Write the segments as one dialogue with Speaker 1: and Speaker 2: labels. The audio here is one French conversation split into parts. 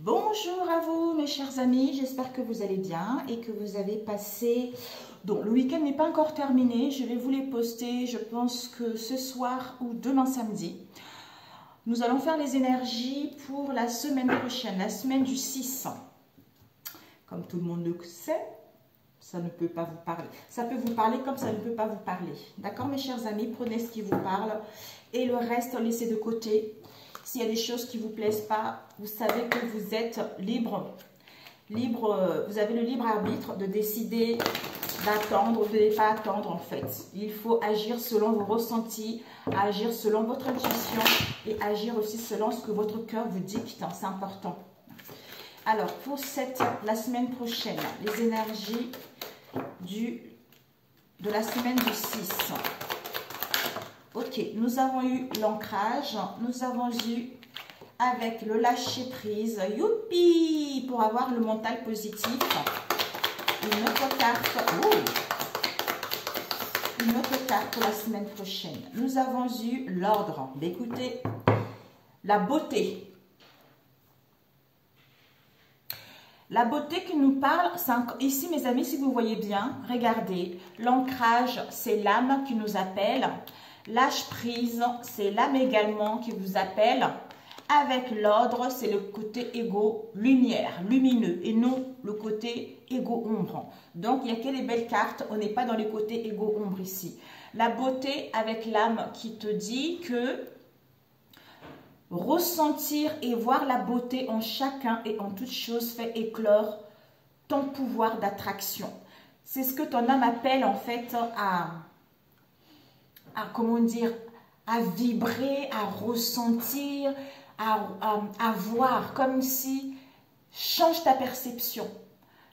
Speaker 1: Bonjour à vous mes chers amis, j'espère que vous allez bien et que vous avez passé... Donc le week-end n'est pas encore terminé, je vais vous les poster, je pense que ce soir ou demain samedi. Nous allons faire les énergies pour la semaine prochaine, la semaine du 6. Comme tout le monde le sait, ça ne peut pas vous parler. Ça peut vous parler comme ça ne peut pas vous parler. D'accord mes chers amis, prenez ce qui vous parle et le reste laissez de côté. S'il y a des choses qui ne vous plaisent pas, vous savez que vous êtes libre. Vous avez le libre arbitre de décider d'attendre ou de ne pas attendre en fait. Il faut agir selon vos ressentis, agir selon votre intuition et agir aussi selon ce que votre cœur vous dicte. C'est important. Alors, pour la semaine prochaine, les énergies de la semaine du 6. Ok, nous avons eu l'ancrage, nous avons eu avec le lâcher prise, youpi, pour avoir le mental positif. Une autre carte, une autre carte pour la semaine prochaine. Nous avons eu l'ordre, écoutez, la beauté. La beauté qui nous parle, ici mes amis, si vous voyez bien, regardez, l'ancrage, c'est l'âme qui nous appelle. Lâche prise, c'est l'âme également qui vous appelle. Avec l'ordre, c'est le côté égo lumière, lumineux, et non le côté égo ombre. Donc, il n'y a que les belles cartes, on n'est pas dans les côtés égo ombre ici. La beauté avec l'âme qui te dit que ressentir et voir la beauté en chacun et en toute chose fait éclore ton pouvoir d'attraction. C'est ce que ton âme appelle en fait comment dire, à vibrer, à ressentir, à voir, comme si change ta perception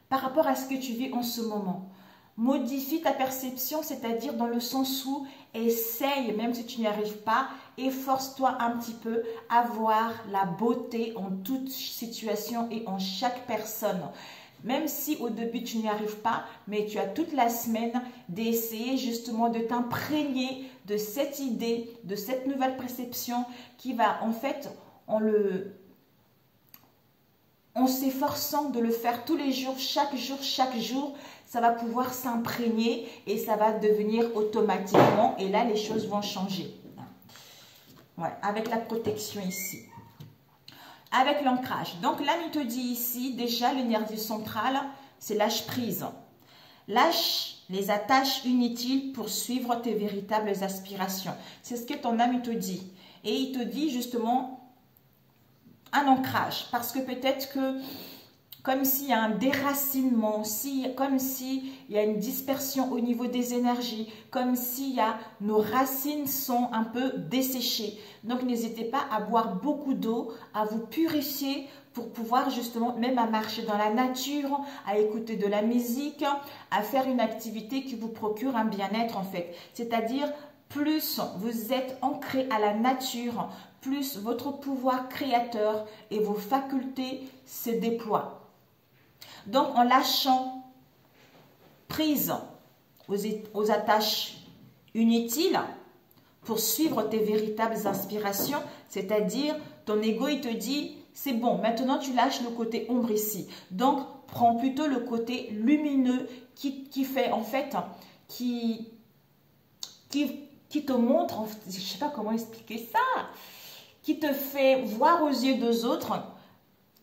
Speaker 1: par rapport à ce que tu vis en ce moment. Modifie ta perception, c'est-à-dire dans le sens où essaye, même si tu n'y arrives pas, efforce-toi un petit peu à voir la beauté en toute situation et en chaque personne. Même si au début tu n'y arrives pas, mais tu as toute la semaine d'essayer justement de t'imprégner de cette idée, de cette nouvelle perception qui va en fait, en s'efforçant de le faire tous les jours, chaque jour, ça va pouvoir s'imprégner et ça va devenir automatiquement et là les choses vont changer. Ouais, avec la protection ici. Avec l'ancrage. Donc là, il te dit ici, déjà, l'énergie centrale, c'est lâche prise. Lâche les attaches inutiles pour suivre tes véritables aspirations. C'est ce que ton âme te dit. Et il te dit justement un ancrage. Parce que peut-être que, comme s'il y a un déracinement, comme s'il y a une dispersion au niveau des énergies, comme si nos racines sont un peu desséchées. Donc, n'hésitez pas à boire beaucoup d'eau, à vous purifier pour pouvoir justement, même à marcher dans la nature, à écouter de la musique, à faire une activité qui vous procure un bien-être en fait. C'est-à-dire, plus vous êtes ancré à la nature, plus votre pouvoir créateur et vos facultés se déploient. Donc, en lâchant prise aux attaches inutiles pour suivre tes véritables inspirations, c'est-à-dire ton ego, il te dit, c'est bon, maintenant tu lâches le côté ombre ici. Donc, prends plutôt le côté lumineux qui fait en fait, qui te montre, je ne sais pas comment expliquer ça, qui te fait voir aux yeux des autres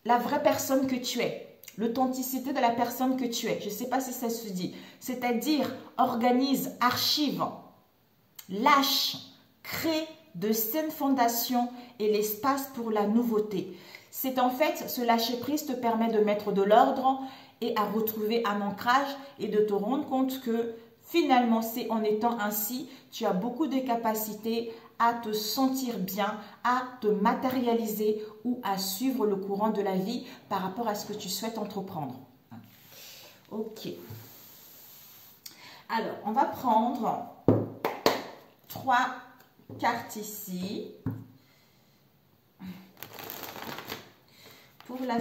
Speaker 1: la vraie personne que tu es. L'authenticité de la personne que tu es. Je ne sais pas si ça se dit. C'est-à-dire, organise, archive, lâche, crée de saines fondations et l'espace pour la nouveauté. C'est en fait, ce lâcher-prise te permet de mettre de l'ordre et à retrouver un ancrage et de te rendre compte que finalement, c'est en étant ainsi, tu as beaucoup de capacités à te sentir bien, à te matérialiser ou à suivre le courant de la vie par rapport à ce que tu souhaites entreprendre. Ok. Alors, on va prendre 3 cartes ici. Pour la...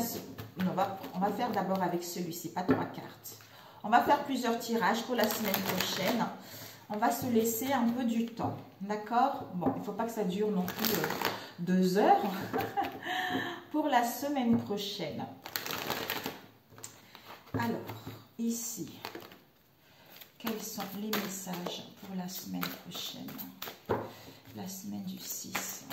Speaker 1: on va faire d'abord avec celui-ci, pas 3 cartes. On va faire plusieurs tirages pour la semaine prochaine. On va se laisser un peu du temps. D'accord? Bon, il ne faut pas que ça dure non plus 2 heures. pour la semaine prochaine. Alors, ici, quels sont les messages pour la semaine prochaine? La semaine du 6.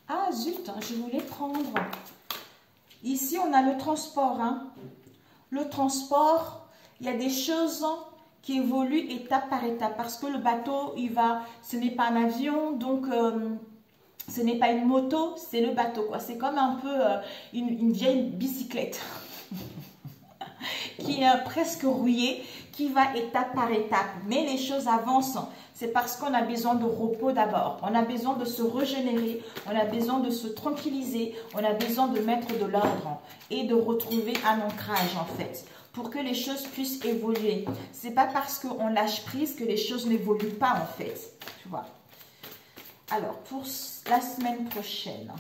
Speaker 1: Ah zut, je voulais prendre. Ici, on a le transport. Hein. Le transport, il y a des choses qui évoluent étape par étape. Parce que le bateau, ce n'est pas un avion, donc ce n'est pas une moto, c'est le bateau. C'est comme un peu une vieille bicyclette qui est presque rouillée, qui va étape par étape. Mais les choses avancent. C'est parce qu'on a besoin de repos d'abord. On a besoin de se régénérer. On a besoin de se tranquilliser. On a besoin de mettre de l'ordre et de retrouver un ancrage en fait. Pour que les choses puissent évoluer. C'est pas parce qu'on lâche prise que les choses n'évoluent pas en fait. Tu vois. Alors, pour la semaine prochaine.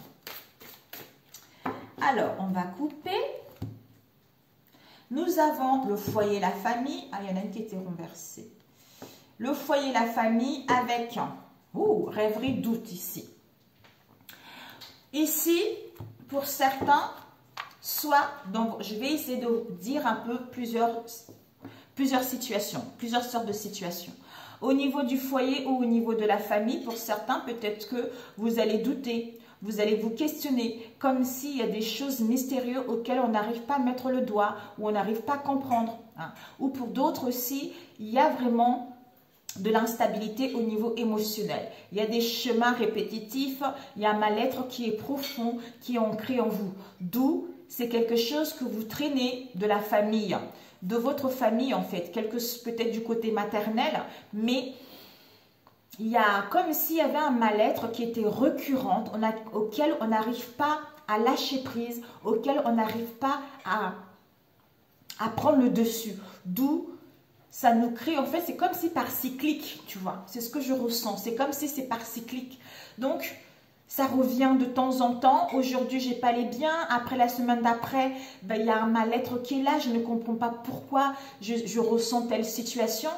Speaker 1: Alors, on va couper. Nous avons le foyer, la famille. Ah, il y en a une qui était renversée. Le foyer, la famille avec rêverie, doute ici. Ici, pour certains, soit, donc je vais essayer de dire un peu plusieurs situations, plusieurs sortes de situations. Au niveau du foyer ou au niveau de la famille, pour certains, peut-être que vous allez douter, vous allez vous questionner, comme s'il y a des choses mystérieuses auxquelles on n'arrive pas à mettre le doigt, ou on n'arrive pas à comprendre. Hein. Ou pour d'autres aussi, il y a vraiment de l'instabilité au niveau émotionnel. Il y a des chemins répétitifs, il y a un mal-être qui est profond, qui est ancré en vous. D'où c'est quelque chose que vous traînez de la famille, de votre famille en fait, peut-être du côté maternel, mais il y a comme s'il y avait un mal-être qui était récurrent, auquel on n'arrive pas à lâcher prise, auquel on n'arrive pas à prendre le dessus. D'où ça nous crée, en fait, c'est comme si par cyclique, tu vois. C'est ce que je ressens. C'est comme si c'est par cyclique. Donc, ça revient de temps en temps. Aujourd'hui, j'ai pas les biens. Après, la semaine d'après, il y a un mal-être qui est là. Je ne comprends pas pourquoi je ressens telle situation.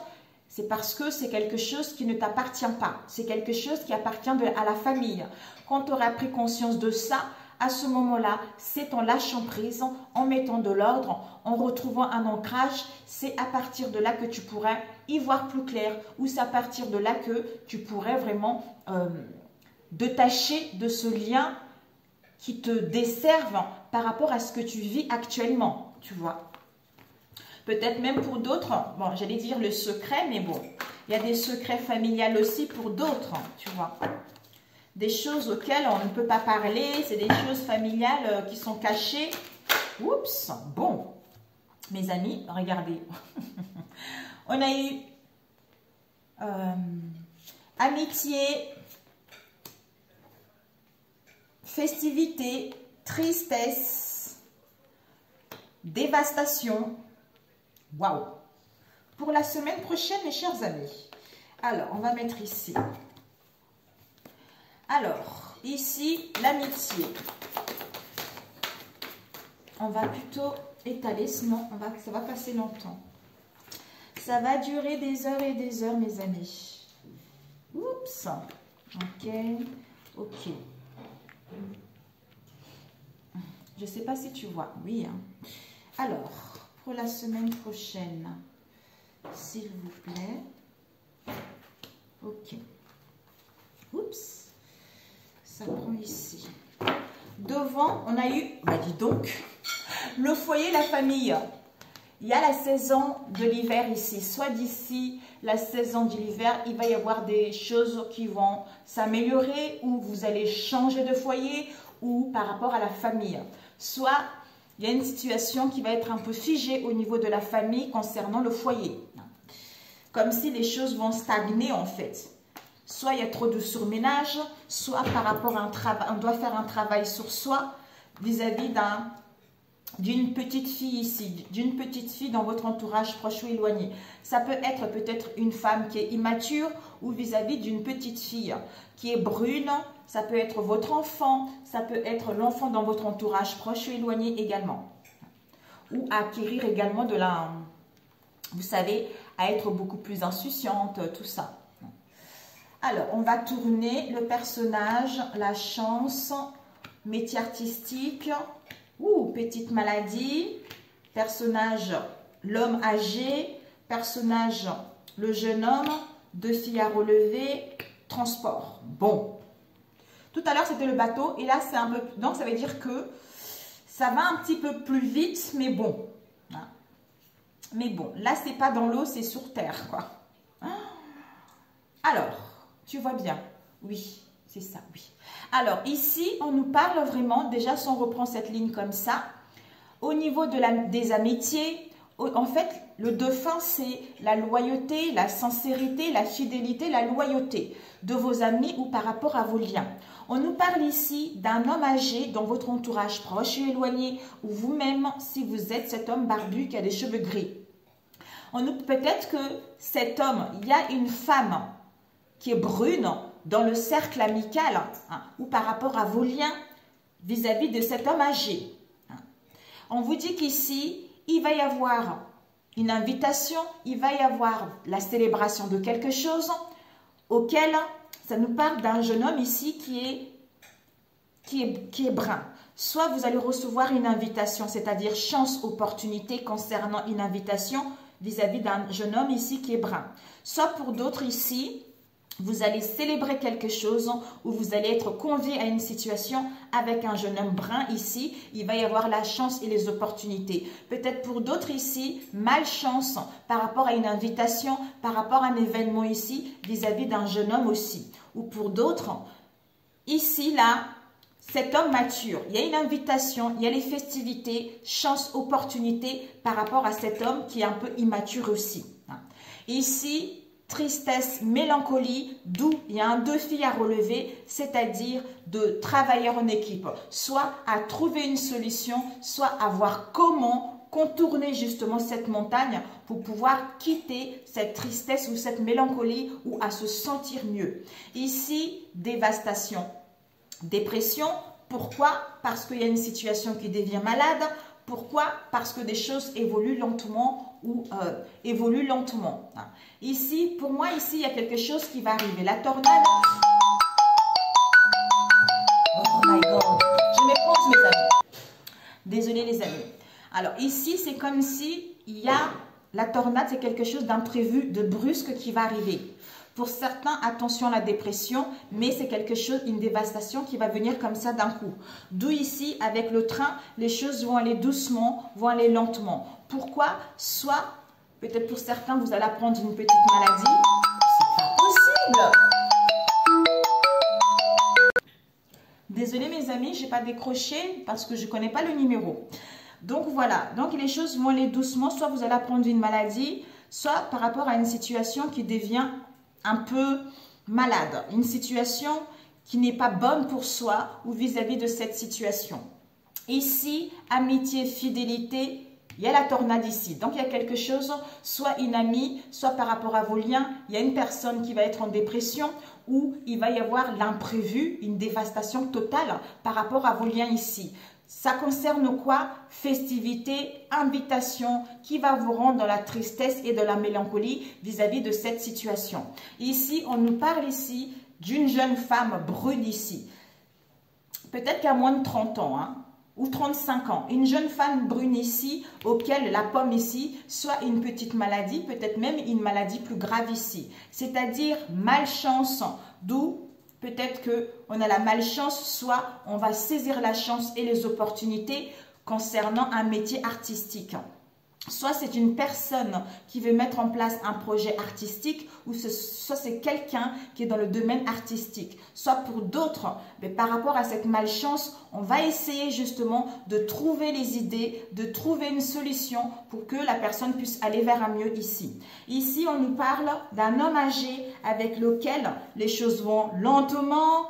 Speaker 1: C'est parce que c'est quelque chose qui ne t'appartient pas. C'est quelque chose qui appartient à la famille. Quand tu auras pris conscience de ça, à ce moment-là, c'est en lâchant prise, en mettant de l'ordre, en retrouvant un ancrage, c'est à partir de là que tu pourrais y voir plus clair, ou c'est à partir de là que tu pourrais vraiment détacher de ce lien qui te desserve par rapport à ce que tu vis actuellement, tu vois. Peut-être même pour d'autres, bon, j'allais dire le secret, mais bon, il y a des secrets familiales aussi pour d'autres, tu vois. Des choses auxquelles on ne peut pas parler, c'est des choses familiales qui sont cachées. Oups, bon, mes amis, regardez. On a eu amitié, festivité, tristesse, dévastation. Waouh! Pour la semaine prochaine, mes chers amis. Alors, on va mettre ici. Alors, ici, l'amitié. On va plutôt étaler, sinon ça va passer longtemps. Ça va durer des heures et des heures, mes amis. Oups. Ok. Ok. Je ne sais pas si tu vois. Oui. Hein. Alors, pour la semaine prochaine, s'il vous plaît. Ok. Oups. Ça prend ici. Devant, on a eu, dis donc, le foyer, la famille. Il y a la saison de l'hiver ici. Soit d'ici la saison de l'hiver, il va y avoir des choses qui vont s'améliorer ou vous allez changer de foyer ou par rapport à la famille. Soit il y a une situation qui va être un peu figée au niveau de la famille concernant le foyer. Comme si les choses vont stagner en fait. Soit il y a trop de surménage, soit par rapport à un travail, on doit faire un travail sur soi vis-à-vis d'une petite fille ici, d'une petite fille dans votre entourage proche ou éloigné. Ça peut être peut-être une femme qui est immature ou vis-à-vis d'une petite fille qui est brune. Ça peut être votre enfant, ça peut être l'enfant dans votre entourage proche ou éloigné également. Ou acquérir également vous savez, à être beaucoup plus insouciante, tout ça. Alors, on va tourner le personnage, la chance, métier artistique, petite maladie, personnage, l'homme âgé, personnage, le jeune homme, 2 filles à relever, transport. Bon. Tout à l'heure, c'était le bateau et là, c'est un peu... Donc, ça veut dire que ça va un petit peu plus vite, mais bon. Mais bon, là, c'est pas dans l'eau, c'est sur terre, quoi. Alors, tu vois bien. Oui, c'est ça, oui. Alors, ici, on nous parle vraiment, déjà, si on reprend cette ligne comme ça, au niveau des amitiés, en fait, le dauphin, c'est la loyauté, la sincérité, la fidélité, la loyauté de vos amis ou par rapport à vos liens. On nous parle ici d'un homme âgé dans votre entourage proche et éloigné, ou vous-même, si vous êtes cet homme barbu qui a des cheveux gris. Peut-être que cet homme, il y a une femme qui est brune dans le cercle amical, ou par rapport à vos liens vis-à-vis de cet homme âgé. On vous dit qu'ici, il va y avoir une invitation, il va y avoir la célébration de quelque chose auquel ça nous parle d'un jeune homme ici qui est brun. Soit vous allez recevoir une invitation, c'est-à-dire chance, opportunité concernant une invitation vis-à-vis d'un jeune homme ici qui est brun. Soit pour d'autres ici, vous allez célébrer quelque chose ou vous allez être convié à une situation avec un jeune homme brun ici. Il va y avoir la chance et les opportunités. Peut-être pour d'autres ici, malchance par rapport à une invitation, par rapport à un événement ici vis-à-vis d'un jeune homme aussi. Ou pour d'autres, ici, là, cet homme mature, il y a une invitation, il y a les festivités, chance, opportunité par rapport à cet homme qui est un peu immature aussi. Ici, tristesse, mélancolie, d'où il y a un défi à relever, c'est-à-dire de travailler en équipe, soit à trouver une solution, soit à voir comment contourner justement cette montagne pour pouvoir quitter cette tristesse ou cette mélancolie ou à se sentir mieux. Ici, dévastation, dépression. Pourquoi? Parce qu'il y a une situation qui devient malade. Pourquoi? Parce que des choses évoluent lentement ou évoluent lentement. Ici, pour moi, ici, il y a quelque chose qui va arriver. La tornade. Oh my God. Je m'éponge, mes amis. Désolée, les amis. Alors, ici, c'est comme si il y a... La tornade, c'est quelque chose d'imprévu, de brusque qui va arriver. Pour certains, attention à la dépression, mais c'est quelque chose, une dévastation qui va venir comme ça d'un coup. D'où ici, avec le train, les choses vont aller doucement, vont aller lentement. Pourquoi? Soit, peut-être pour certains, vous allez apprendre une petite maladie. C'est pas possible! Désolée mes amis, je n'ai pas décroché parce que je ne connais pas le numéro. Donc voilà, donc les choses vont aller doucement. Soit vous allez apprendre une maladie, soit par rapport à une situation qui devient un peu malade, une situation qui n'est pas bonne pour soi ou vis-à-vis de cette situation. Ici, amitié, fidélité, il y a la tornade ici. Donc, il y a quelque chose, soit une amie, soit par rapport à vos liens, il y a une personne qui va être en dépression ou il va y avoir l'imprévu, une dévastation totale par rapport à vos liens ici. Ça concerne quoi? Festivité, invitation qui va vous rendre dans la tristesse et de la mélancolie vis-à-vis de cette situation. Ici, on nous parle ici d'une jeune femme brune ici. Peut-être qu'à moins de 30 ans, ou 35 ans. Une jeune femme brune ici, auquel la pomme ici, soit une petite maladie, peut-être même une maladie plus grave ici. C'est-à-dire malchance, d'où... Peut-être qu'on a la malchance, soit on va saisir la chance et les opportunités concernant un métier artistique. Soit c'est une personne qui veut mettre en place un projet artistique ou soit c'est quelqu'un qui est dans le domaine artistique. Soit pour d'autres, mais par rapport à cette malchance, on va essayer justement de trouver les idées, de trouver une solution pour que la personne puisse aller vers un mieux ici. Ici, on nous parle d'un homme âgé avec lequel les choses vont lentement,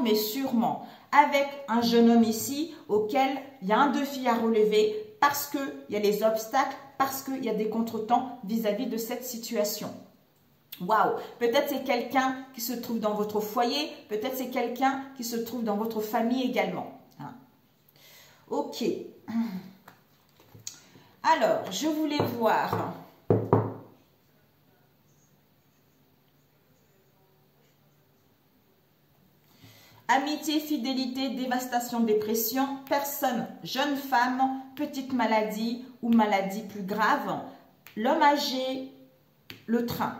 Speaker 1: mais sûrement. Avec un jeune homme ici auquel il y a un défi à relever, parce qu'il y a les obstacles, parce qu'il y a des contretemps vis-à-vis de cette situation. Waouh! Peut-être c'est quelqu'un qui se trouve dans votre foyer, peut-être c'est quelqu'un qui se trouve dans votre famille également. Ok. Alors, je voulais voir... Amitié, fidélité, dévastation, dépression, personne, jeune femme, petite maladie ou maladie plus grave, l'homme âgé, le train.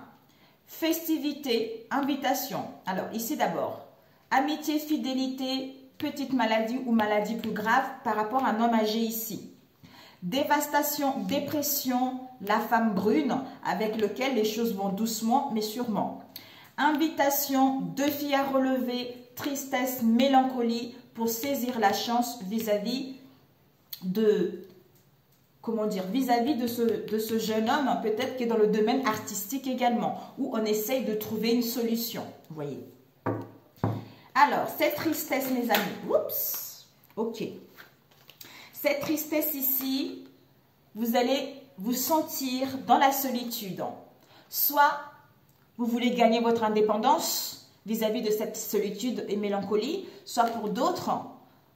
Speaker 1: Festivité, invitation. Alors ici d'abord, amitié, fidélité, petite maladie ou maladie plus grave par rapport à un homme âgé ici. Dévastation, dépression, la femme brune avec lequel les choses vont doucement mais sûrement. Invitation, défi à relever, tristesse, mélancolie pour saisir la chance vis-à-vis de, comment dire, vis-à-vis de ce jeune homme, peut-être qui est dans le domaine artistique également, où on essaye de trouver une solution, vous voyez. Alors, cette tristesse, mes amis, oups, ok. Cette tristesse ici, vous allez vous sentir dans la solitude. Soit vous voulez gagner votre indépendance vis-à-vis de cette solitude et mélancolie, soit pour d'autres,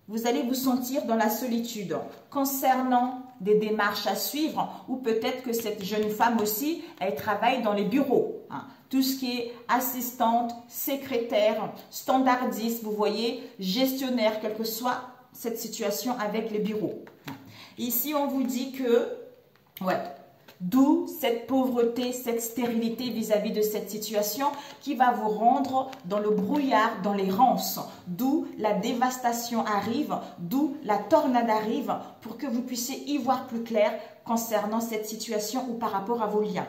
Speaker 1: vous allez vous sentir dans la solitude concernant des démarches à suivre ou peut-être que cette jeune femme aussi, elle travaille dans les bureaux. Tout ce qui est assistante, secrétaire, standardiste, vous voyez, gestionnaire, quelle que soit cette situation avec les bureaux. Ici, on vous dit que, ouais, d'où cette pauvreté, cette stérilité vis-à-vis de cette situation qui va vous rendre dans le brouillard, dans l'errance. D'où la dévastation arrive, d'où la tornade arrive pour que vous puissiez y voir plus clair concernant cette situation ou par rapport à vos liens.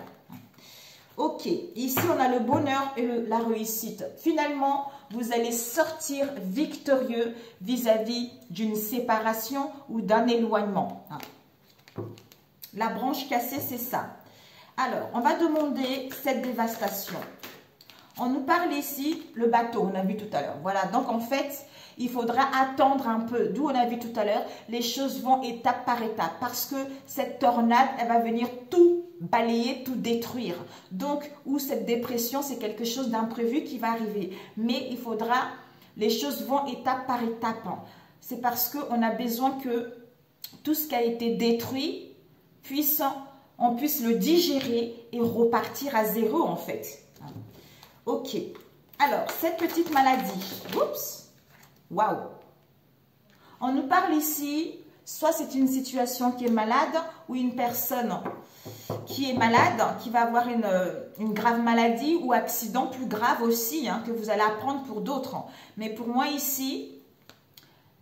Speaker 1: Ok, ici on a le bonheur et la réussite. Finalement, vous allez sortir victorieux vis-à-vis d'une séparation ou d'un éloignement. La branche cassée, c'est ça. Alors, on va demander cette dévastation. On nous parle ici, le bateau, on a vu tout à l'heure. Voilà, donc en fait, il faudra attendre un peu. D'où on a vu tout à l'heure, les choses vont étape par étape. Parce que cette tornade, elle va venir tout balayer, tout détruire. Donc, où cette dépression, c'est quelque chose d'imprévu qui va arriver. Mais il faudra, les choses vont étape par étape. C'est parce qu'on a besoin que tout ce qui a été détruit, on puisse le digérer et repartir à zéro en fait. Ok. Alors, cette petite maladie. Oups. Waouh. On nous parle ici, soit c'est une situation qui est malade ou une personne qui est malade, qui va avoir une grave maladie ou accident plus grave aussi, que vous allez apprendre pour d'autres. Mais pour moi ici,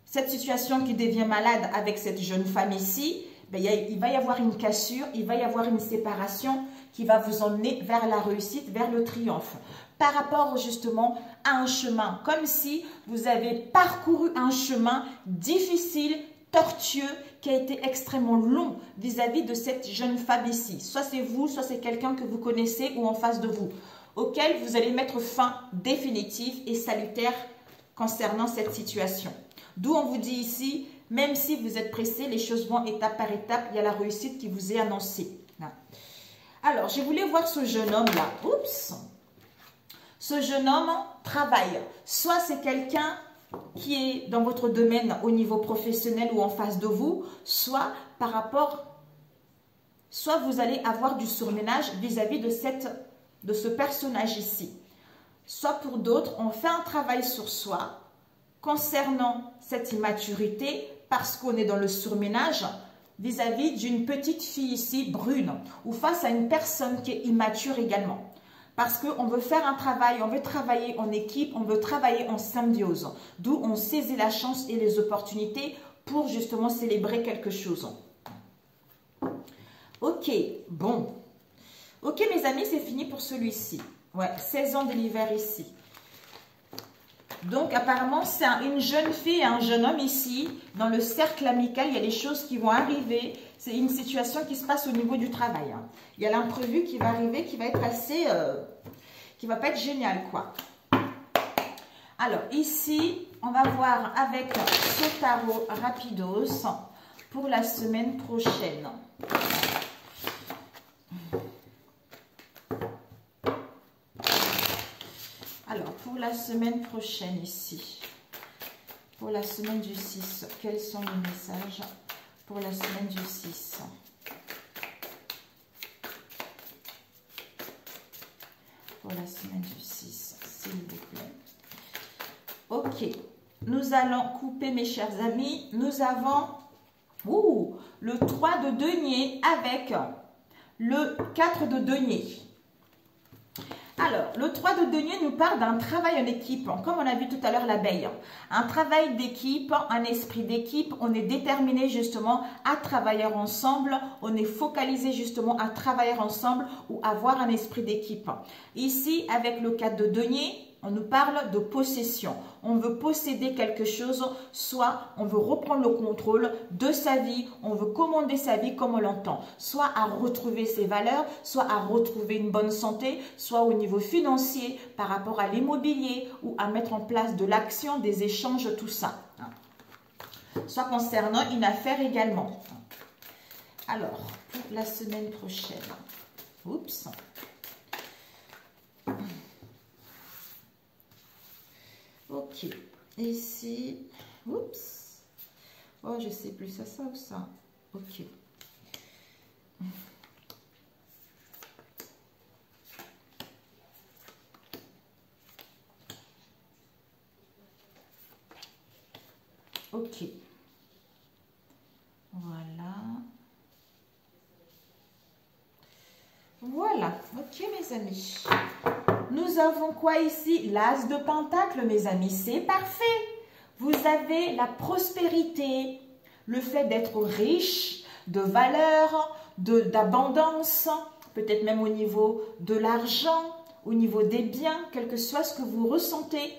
Speaker 1: cette situation qui devient malade avec cette jeune femme ici, ben, il va y avoir une cassure, il va y avoir une séparation qui va vous emmener vers la réussite, vers le triomphe. Par rapport justement à un chemin, comme si vous avez parcouru un chemin difficile, tortueux, qui a été extrêmement long vis-à-vis de cette jeune femme ici. Soit c'est vous, soit c'est quelqu'un que vous connaissez ou en face de vous, auquel vous allez mettre fin définitive et salutaire concernant cette situation. D'où on vous dit ici, même si vous êtes pressé, les choses vont étape par étape, il y a la réussite qui vous est annoncée. Alors, je voulais voir ce jeune homme-là. Oups! Ce jeune homme travaille. Soit c'est quelqu'un qui est dans votre domaine au niveau professionnel ou en face de vous, soit par rapport, soit vous allez avoir du surménage vis-à-vis de ce personnage ici. Soit pour d'autres, on fait un travail sur soi concernant cette immaturité parce qu'on est dans le surménage vis-à-vis d'une petite fille ici brune ou face à une personne qui est immature également. Parce qu'on veut faire un travail, on veut travailler en équipe, on veut travailler en symbiose. D'où on saisit la chance et les opportunités pour justement célébrer quelque chose. Ok, bon. Ok mes amis, c'est fini pour celui-ci. Ouais, 16 ans de l'hiver ici. Donc apparemment c'est une jeune fille et un jeune homme ici. Dans le cercle amical, il y a des choses qui vont arriver. C'est une situation qui se passe au niveau du travail. Il y a l'imprévu qui va arriver, qui va être assez... qui va pas être génial quoi. Alors ici, on va voir avec ce tarot rapidos pour la semaine prochaine. Alors, pour la semaine prochaine ici, pour la semaine du 6, quels sont les messages pour la semaine du 6? Pour la semaine du 6, s'il vous plaît. Ok, Ok. Nous allons couper, mes chers amis. Nous avons le 3 de denier avec le 4 de denier. Alors, le 3 de denier nous parle d'un travail en équipe, comme on a vu tout à l'heure l'abeille. Un travail d'équipe, un esprit d'équipe, on est déterminé justement à travailler ensemble, on est focalisé justement à travailler ensemble ou avoir un esprit d'équipe. Ici, avec le 4 de denier, on nous parle de possession. On veut posséder quelque chose, soit on veut reprendre le contrôle de sa vie, on veut commander sa vie comme on l'entend. Soit à retrouver ses valeurs, soit à retrouver une bonne santé, soit au niveau financier par rapport à l'immobilier ou à mettre en place de l'action, des échanges, tout ça. Soit concernant une affaire également. Alors, pour la semaine prochaine. Oups. Ok, ici, oups, oh je sais plus, ça ou ça, ok. Ok, voilà, ok mes amis. Nous avons quoi ici? L'as de pentacle, mes amis, c'est parfait. Vous avez la prospérité, le fait d'être riche, de valeur, d'abondance, peut-être même au niveau de l'argent, au niveau des biens, quel que soit ce que vous ressentez.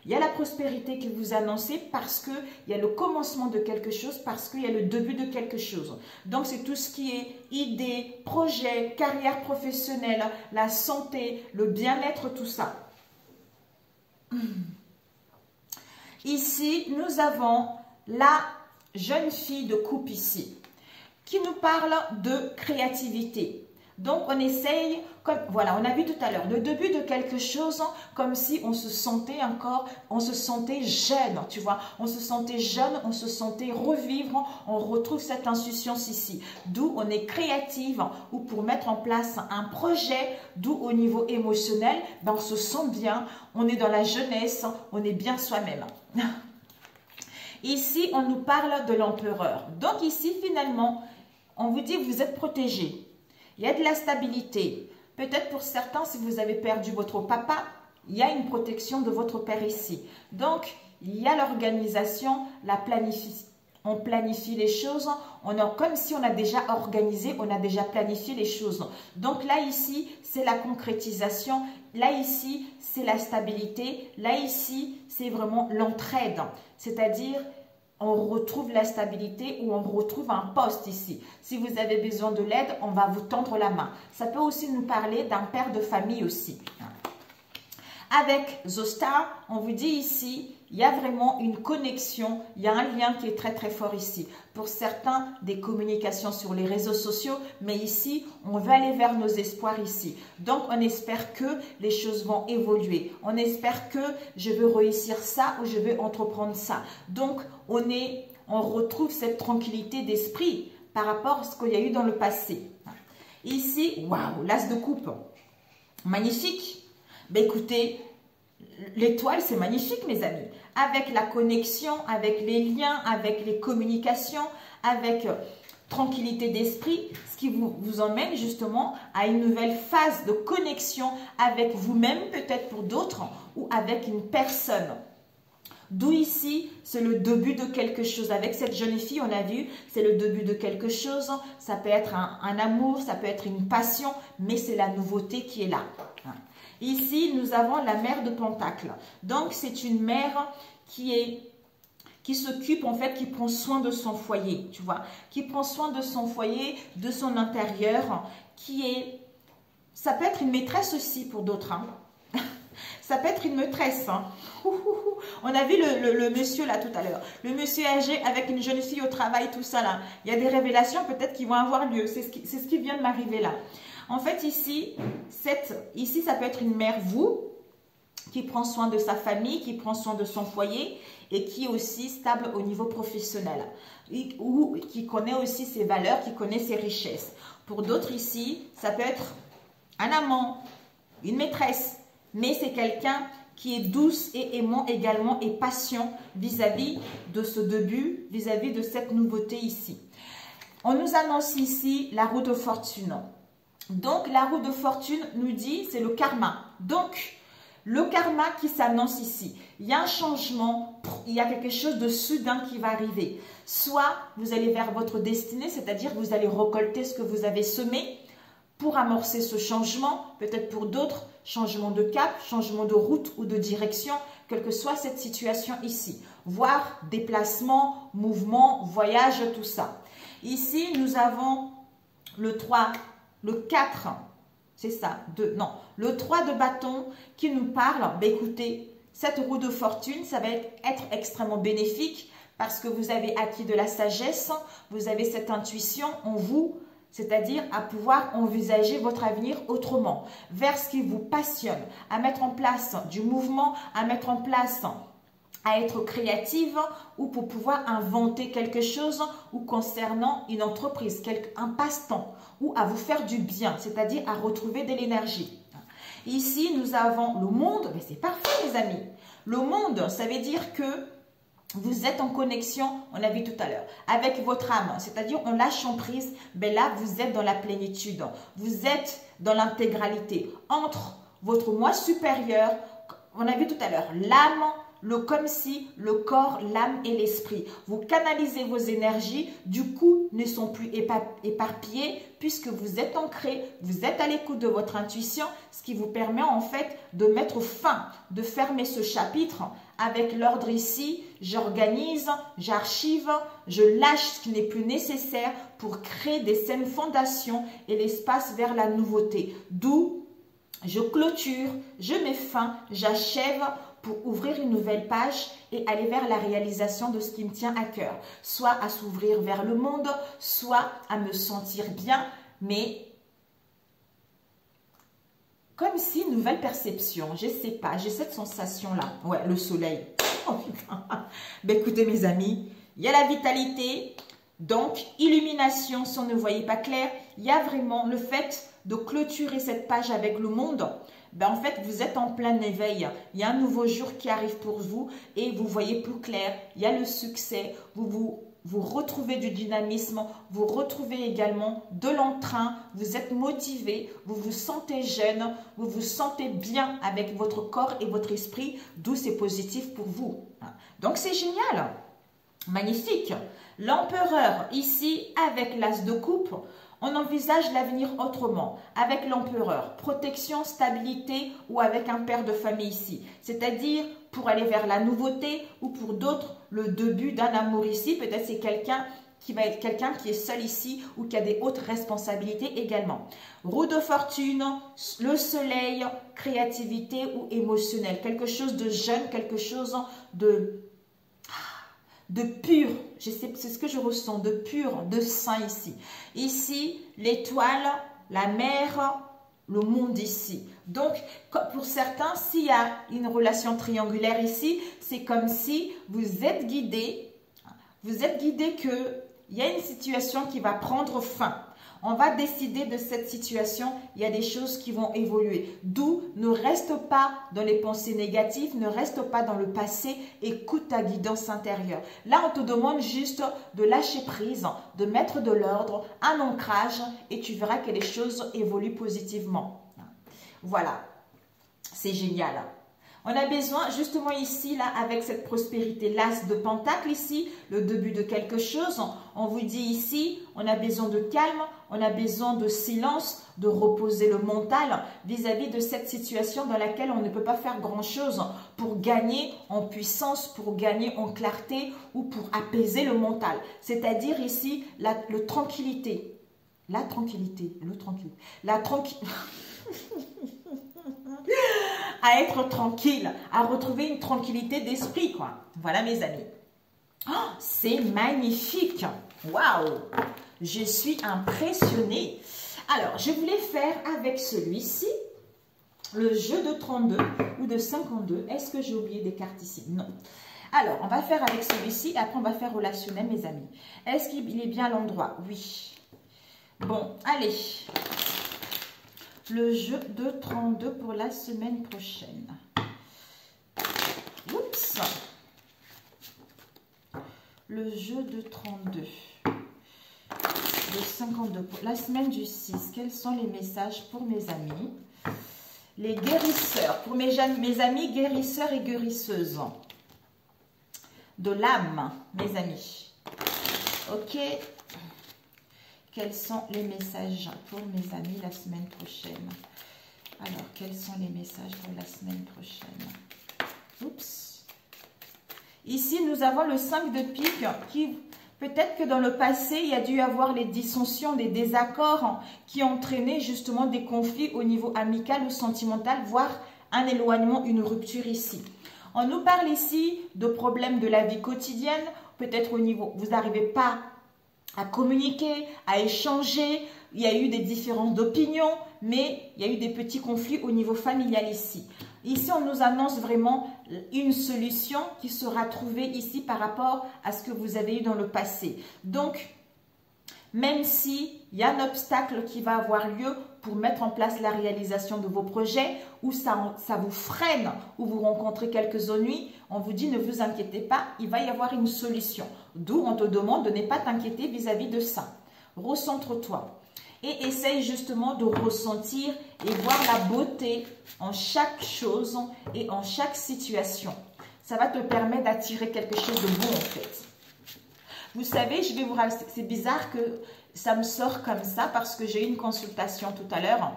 Speaker 1: Il y a la prospérité qui vous annoncez parce qu'il y a le commencement de quelque chose, parce qu'il y a le début de quelque chose. Donc, c'est tout ce qui est idées, projets, carrière professionnelle, la santé, le bien-être, tout ça. Ici, nous avons la jeune fille de coupe ici, qui nous parle de créativité. Donc, on essaye, comme voilà, on a vu tout à l'heure, le début de quelque chose, comme si on se sentait encore, on se sentait jeune, tu vois. On se sentait jeune, on se sentait revivre, on retrouve cette insouciance ici. D'où on est créative, ou pour mettre en place un projet, d'où au niveau émotionnel, ben on se sent bien, on est dans la jeunesse, on est bien soi-même. Ici, on nous parle de l'empereur. Donc ici, finalement, on vous dit que vous êtes protégé. Il y a de la stabilité. Peut-être pour certains, si vous avez perdu votre papa, il y a une protection de votre père ici. Donc, il y a l'organisation, on planifie les choses. Comme si on a déjà organisé, on a déjà planifié les choses. Donc là, ici, c'est la concrétisation. Là, ici, c'est la stabilité. Là, ici, c'est vraiment l'entraide. C'est-à-dire, on retrouve la stabilité ou on retrouve un poste ici. Si vous avez besoin de l'aide, on va vous tendre la main. Ça peut aussi nous parler d'un père de famille aussi. Avec Zostar, on vous dit ici, il y a vraiment une connexion, il y a un lien qui est très très fort ici. Pour certains, des communications sur les réseaux sociaux, mais ici, on va aller vers nos espoirs ici. Donc, on espère que les choses vont évoluer. On espère que je veux réussir ça ou je veux entreprendre ça. Donc, on retrouve cette tranquillité d'esprit par rapport à ce qu'il y a eu dans le passé. Ici, waouh, l'as de coupe. Magnifique. Ben écoutez, l'étoile, c'est magnifique, mes amis. Avec la connexion, avec les liens, avec les communications, avec tranquillité d'esprit, ce qui vous emmène justement à une nouvelle phase de connexion avec vous-même, peut-être pour d'autres, ou avec une personne. D'où ici, c'est le début de quelque chose. Avec cette jeune fille, on a vu, c'est le début de quelque chose. Ça peut être un amour, ça peut être une passion, mais c'est la nouveauté qui est là. Ici, nous avons la mère de Pentacle. Donc, c'est une mère qui s'occupe, en fait, qui prend soin de son foyer, tu vois. Qui prend soin de son foyer, de son intérieur, ça peut être une maîtresse aussi pour d'autres, hein. Ça peut être une maîtresse. Hein. On a vu le monsieur là tout à l'heure. Le monsieur âgé avec une jeune fille au travail, tout ça là. Il y a des révélations peut-être qui vont avoir lieu. C'est ce qui vient de m'arriver là. En fait, ici, ça peut être une mère, qui prend soin de sa famille, qui prend soin de son foyer et qui est aussi stable au niveau professionnel. Ou qui connaît aussi ses valeurs, qui connaît ses richesses. Pour d'autres ici, ça peut être un amant, une maîtresse. Mais c'est quelqu'un qui est douce et aimant également et patient vis-à-vis de ce début, vis-à-vis de cette nouveauté ici. On nous annonce ici la roue de fortune. Donc, la roue de fortune nous dit, c'est le karma. Donc, le karma qui s'annonce ici. Il y a un changement, il y a quelque chose de soudain qui va arriver. Soit vous allez vers votre destinée, c'est-à-dire vous allez récolter ce que vous avez semé pour amorcer ce changement. Peut-être pour d'autres, changement de cap, changement de route ou de direction, quelle que soit cette situation ici. Voire déplacement, mouvement, voyage, tout ça. Ici, nous avons le 3, le 4, c'est ça, le 3 de bâton qui nous parle, ben écoutez, cette roue de fortune, ça va être extrêmement bénéfique parce que vous avez acquis de la sagesse, vous avez cette intuition en vous, c'est-à-dire à pouvoir envisager votre avenir autrement, vers ce qui vous passionne, à mettre en place du mouvement, à mettre en place, à être créative ou pour pouvoir inventer quelque chose ou concernant une entreprise, un passe-temps ou à vous faire du bien, c'est-à-dire à retrouver de l'énergie. Ici, nous avons le monde, mais c'est parfait les amis. Le monde, ça veut dire que vous êtes en connexion, on a vu tout à l'heure, avec votre âme, c'est-à-dire en lâchant prise, ben là, vous êtes dans la plénitude, vous êtes dans l'intégralité entre votre moi supérieur, on a vu tout à l'heure, l'âme, le comme si, le corps, l'âme et l'esprit. Vous canalisez vos énergies, du coup, ne sont plus éparpillées puisque vous êtes ancré, vous êtes à l'écoute de votre intuition, ce qui vous permet en fait de mettre fin, de fermer ce chapitre avec l'ordre ici. J'organise, j'archive, je lâche ce qui n'est plus nécessaire pour créer des saines fondations et l'espace vers la nouveauté. D'où je clôture, je mets fin, j'achève pour ouvrir une nouvelle page et aller vers la réalisation de ce qui me tient à cœur. Soit à s'ouvrir vers le monde, soit à me sentir bien, mais comme si une nouvelle perception, je ne sais pas, j'ai cette sensation-là. Ouais, le soleil. Oh putain. Ben écoutez mes amis, il y a la vitalité, donc illumination si on ne voyait pas clair. Il y a vraiment le fait de clôturer cette page avec le monde. Ben en fait, vous êtes en plein éveil. Il y a un nouveau jour qui arrive pour vous et vous voyez plus clair. Il y a le succès. Vous retrouvez du dynamisme. Vous retrouvez également de l'entrain. Vous êtes motivé. Vous vous sentez jeune. Vous vous sentez bien avec votre corps et votre esprit. D'où c'est positif pour vous. Donc, c'est génial. Magnifique. L'empereur ici avec l'as de coupe. On envisage l'avenir autrement, avec l'empereur, protection, stabilité ou avec un père de famille ici. C'est-à-dire pour aller vers la nouveauté ou pour d'autres, le début d'un amour ici. Peut-être c'est quelqu'un qui va être quelqu'un qui est seul ici ou qui a des hautes responsabilités également. Roue de fortune, le soleil, créativité ou émotionnel. Quelque chose de jeune, quelque chose de pur, c'est ce que je ressens, de pur, de sain ici. Ici, l'étoile, la mer, le monde ici. Donc, pour certains, s'il y a une relation triangulaire ici, c'est comme si vous êtes guidé qu'il y a une situation qui va prendre fin. On va décider de cette situation, il y a des choses qui vont évoluer. D'où ne reste pas dans les pensées négatives, ne reste pas dans le passé, écoute ta guidance intérieure. Là, on te demande juste de lâcher prise, de mettre de l'ordre, un ancrage et tu verras que les choses évoluent positivement. Voilà, c'est génial. On a besoin, justement ici, là, avec cette prospérité, l'as de pentacle ici, le début de quelque chose. On vous dit ici, on a besoin de calme, on a besoin de silence, de reposer le mental vis-à-vis de cette situation dans laquelle on ne peut pas faire grand-chose pour gagner en puissance, pour gagner en clarté ou pour apaiser le mental. C'est-à-dire ici, la tranquillité. La tranquillité. À être tranquille, à retrouver une tranquillité d'esprit, quoi. Voilà, mes amis. Oh, c'est magnifique. Waouh! Je suis impressionnée. Alors, je voulais faire avec celui-ci le jeu de 32 ou de 52. Est-ce que j'ai oublié des cartes ici? Non. Alors, on va faire avec celui-ci et après, on va faire relationnel, mes amis. Est-ce qu'il est bien à l'endroit? Oui. Bon, allez. Le jeu de 32 pour la semaine prochaine. 6. Le jeu de 32. Le 52. Pour la semaine du 6, quels sont les messages pour mes amis? Les guérisseurs. Pour mes amis guérisseurs et guérisseuses. De l'âme, mes amis. Ok. Quels sont les messages pour mes amis la semaine prochaine? Alors, quels sont les messages pour la semaine prochaine? Oups. Ici, nous avons le 5 de pique qui, peut-être que dans le passé, il y a dû y avoir les dissensions, des désaccords qui ont entraîné justement des conflits au niveau amical ou sentimental, voire un éloignement, une rupture ici. On nous parle ici de problèmes de la vie quotidienne, peut-être au niveau, vous n'arrivez pas à communiquer, à échanger, il y a eu des différences d'opinion, mais il y a eu des petits conflits au niveau familial ici. Ici, on nous annonce vraiment une solution qui sera trouvée ici par rapport à ce que vous avez eu dans le passé. Donc, même s'il y a un obstacle qui va avoir lieu pour mettre en place la réalisation de vos projets, ou ça vous freine, ou vous rencontrez quelques ennuis, on vous dit ne vous inquiétez pas, il va y avoir une solution. D'où on te demande de ne pas t'inquiéter vis-à-vis de ça. Recentre-toi. Et essaye justement de ressentir et voir la beauté en chaque chose et en chaque situation. Ça va te permettre d'attirer quelque chose de bon en fait. Vous savez, je vais vous rappeler, c'est bizarre que ça me sort comme ça parce que j'ai eu une consultation tout à l'heure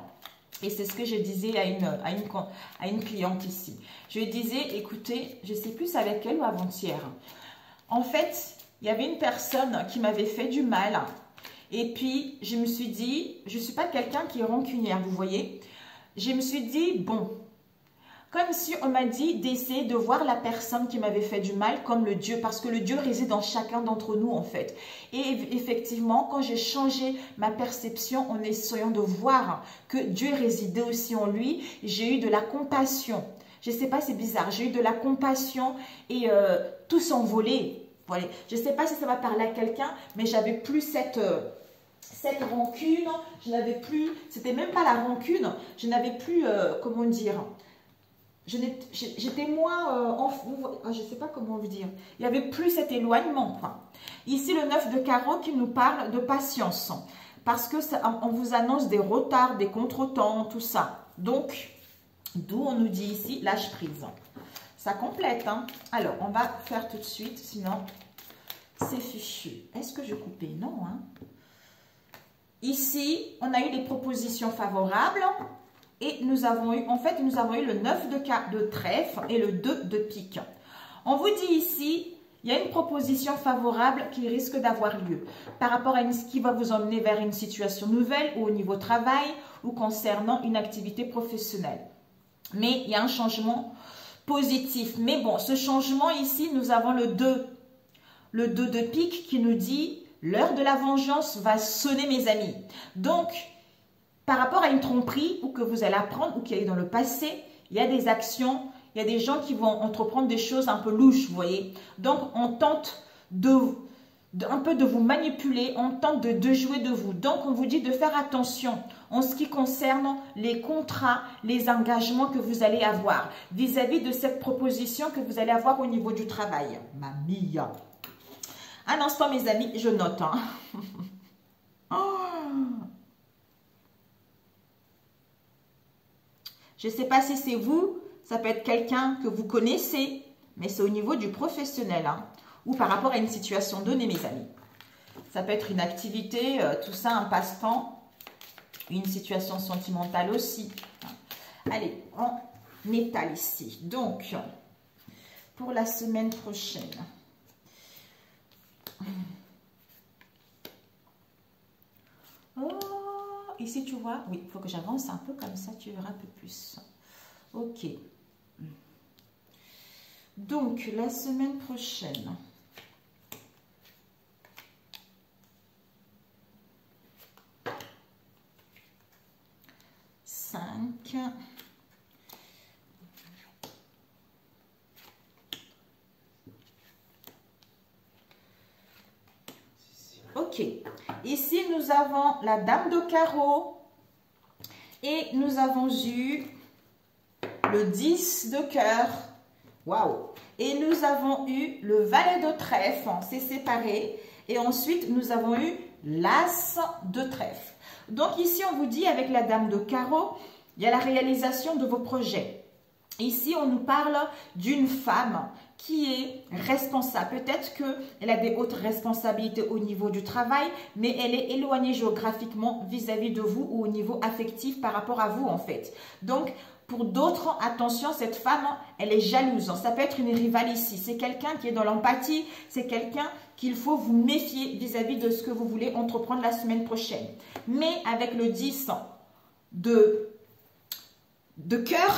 Speaker 1: et c'est ce que je disais à une cliente ici. Je lui disais, écoutez, je ne sais plus avec elle ou avant-hier. En fait, il y avait une personne qui m'avait fait du mal. Et puis, je me suis dit, je ne suis pas quelqu'un qui est rancunière, vous voyez. Je me suis dit, bon, comme si on m'a dit d'essayer de voir la personne qui m'avait fait du mal comme le Dieu, parce que le Dieu réside en chacun d'entre nous en fait. Et effectivement, quand j'ai changé ma perception en essayant de voir que Dieu résidait aussi en lui, j'ai eu de la compassion. Je ne sais pas, c'est bizarre, j'ai eu de la compassion et tout s'envolait. Voilà. Je ne sais pas si ça va parler à quelqu'un, mais j'avais plus cette rancune, je n'avais plus, c'était même pas la rancune, je n'avais plus, comment dire, j'étais moins, je ne sais pas comment vous dire, il n'y avait plus cet éloignement, quoi. Ici, le 9 de carreau qui nous parle de patience, parce que ça, on vous annonce des retards, des contretemps, tout ça. Donc, d'où on nous dit ici, lâche prise. Ça complète, hein. Alors, on va faire tout de suite, sinon c'est fichu. Est-ce que je coupais? Non, hein. Ici, on a eu des propositions favorables et nous avons eu, en fait, nous avons eu le 9 de trèfle et le 2 de pique. On vous dit ici, il y a une proposition favorable qui risque d'avoir lieu par rapport à ce qui va vous emmener vers une situation nouvelle ou au niveau travail ou concernant une activité professionnelle. Mais il y a un changement positif. Mais bon, ce changement ici, nous avons le 2 de pique qui nous dit l'heure de la vengeance va sonner, mes amis. Donc, par rapport à une tromperie ou que vous allez apprendre ou qu'il y a eu dans le passé, il y a des actions, il y a des gens qui vont entreprendre des choses un peu louches, vous voyez. Donc, on tente un peu de vous manipuler, on tente de jouer de vous. Donc, on vous dit de faire attention en ce qui concerne les contrats, les engagements que vous allez avoir vis-à-vis de cette proposition que vous allez avoir au niveau du travail. Mamia. Un instant, mes amis, je note. Hein. Je ne sais pas si c'est vous, ça peut être quelqu'un que vous connaissez, mais c'est au niveau du professionnel, hein, ou par rapport à une situation donnée, mes amis. Ça peut être une activité, tout ça, un passe-temps, une situation sentimentale aussi. Allez, on étale ici. Donc, pour la semaine prochaine. Oh, ici tu vois, oui, il faut que j'avance un peu comme ça, tu verras un peu plus. Ok. Donc, la semaine prochaine. Ok. Ici, nous avons la dame de carreau et nous avons eu le 10 de cœur. Waouh! Et nous avons eu le valet de trèfle, c'est séparé. Et ensuite, nous avons eu l'as de trèfle. Donc ici, on vous dit avec la dame de carreau, il y a la réalisation de vos projets. Ici, on nous parle d'une femme qui est responsable. Peut-être qu'elle a des hautes responsabilités au niveau du travail, mais elle est éloignée géographiquement vis-à-vis de vous ou au niveau affectif par rapport à vous en fait. Donc, pour d'autres, attention, cette femme, elle est jalouse. Ça peut être une rivale ici. C'est quelqu'un qui est dans l'empathie. C'est quelqu'un qu'il faut vous méfier vis-à-vis de ce que vous voulez entreprendre la semaine prochaine. Mais avec le 10 de cœur,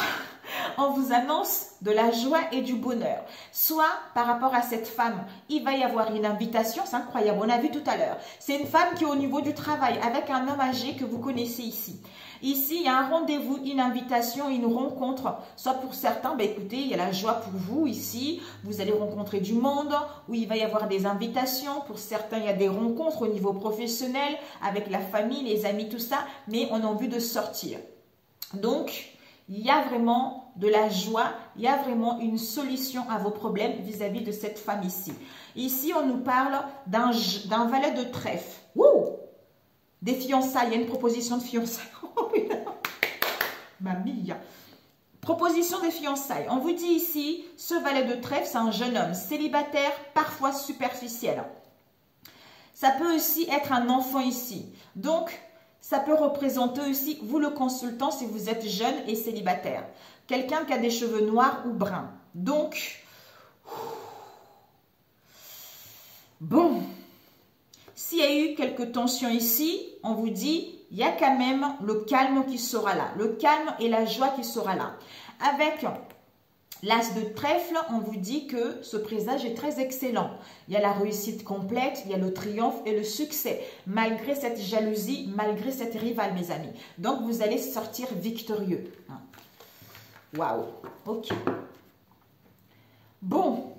Speaker 1: on vous annonce de la joie et du bonheur. Soit par rapport à cette femme, il va y avoir une invitation, c'est incroyable, on a vu tout à l'heure. C'est une femme qui est au niveau du travail avec un homme âgé que vous connaissez ici. Ici, il y a un rendez-vous, une invitation, une rencontre. Soit pour certains, ben écoutez, il y a la joie pour vous ici. Vous allez rencontrer du monde où il va y avoir des invitations. Pour certains, il y a des rencontres au niveau professionnel avec la famille, les amis, tout ça. Mais on a envie de sortir. Donc, il y a vraiment de la joie, il y a vraiment une solution à vos problèmes vis-à-vis de cette femme ici. Ici, on nous parle d'un valet de trèfle. Wouh! Des fiançailles, il y a une proposition de fiançailles. Mamie. Proposition des fiançailles. On vous dit ici, ce valet de trèfle, c'est un jeune homme célibataire, parfois superficiel. Ça peut aussi être un enfant ici. Donc, ça peut représenter aussi, vous le consultant, si vous êtes jeune et célibataire. Quelqu'un qui a des cheveux noirs ou bruns. Donc, bon, s'il y a eu quelques tensions ici, on vous dit, il y a quand même le calme qui sera là. Le calme et la joie qui sera là. Avec l'as de trèfle, on vous dit que ce présage est très excellent. Il y a la réussite complète, il y a le triomphe et le succès, malgré cette jalousie, malgré cette rivale, mes amis. Donc, vous allez sortir victorieux. Waouh, ok. Bon,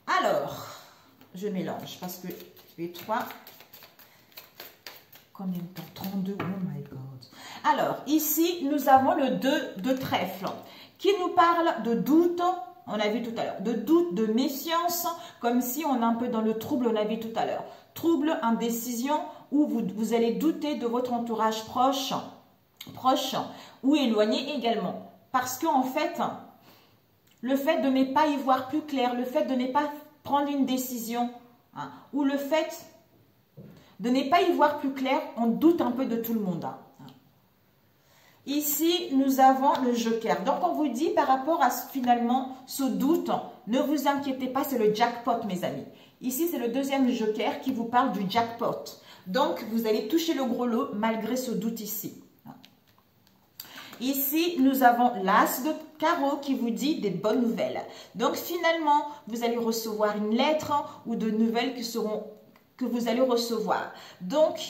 Speaker 1: alors, je mélange parce que les 3, combien de temps? 32, oh my God. Alors, ici, nous avons le 2 de trèfle qui nous parle de doute, on a vu tout à l'heure, de doute, de méfiance, comme si on est un peu dans le trouble, on a vu tout à l'heure. Trouble, indécision, où vous allez douter de votre entourage proche ou éloigné également. Parce qu'en fait, le fait de ne pas y voir plus clair, le fait de ne pas prendre une décision, ou le fait de ne pas y voir plus clair, on doute un peu de tout le monde. Ici, nous avons le joker. Donc, on vous dit par rapport à finalement ce doute, ne vous inquiétez pas, c'est le jackpot, mes amis. Ici, c'est le deuxième joker qui vous parle du jackpot. Donc, vous allez toucher le gros lot malgré ce doute ici. Ici, nous avons l'as de carreau qui vous dit des bonnes nouvelles. Donc, finalement, vous allez recevoir une lettre ou de nouvelles que vous allez recevoir. Donc,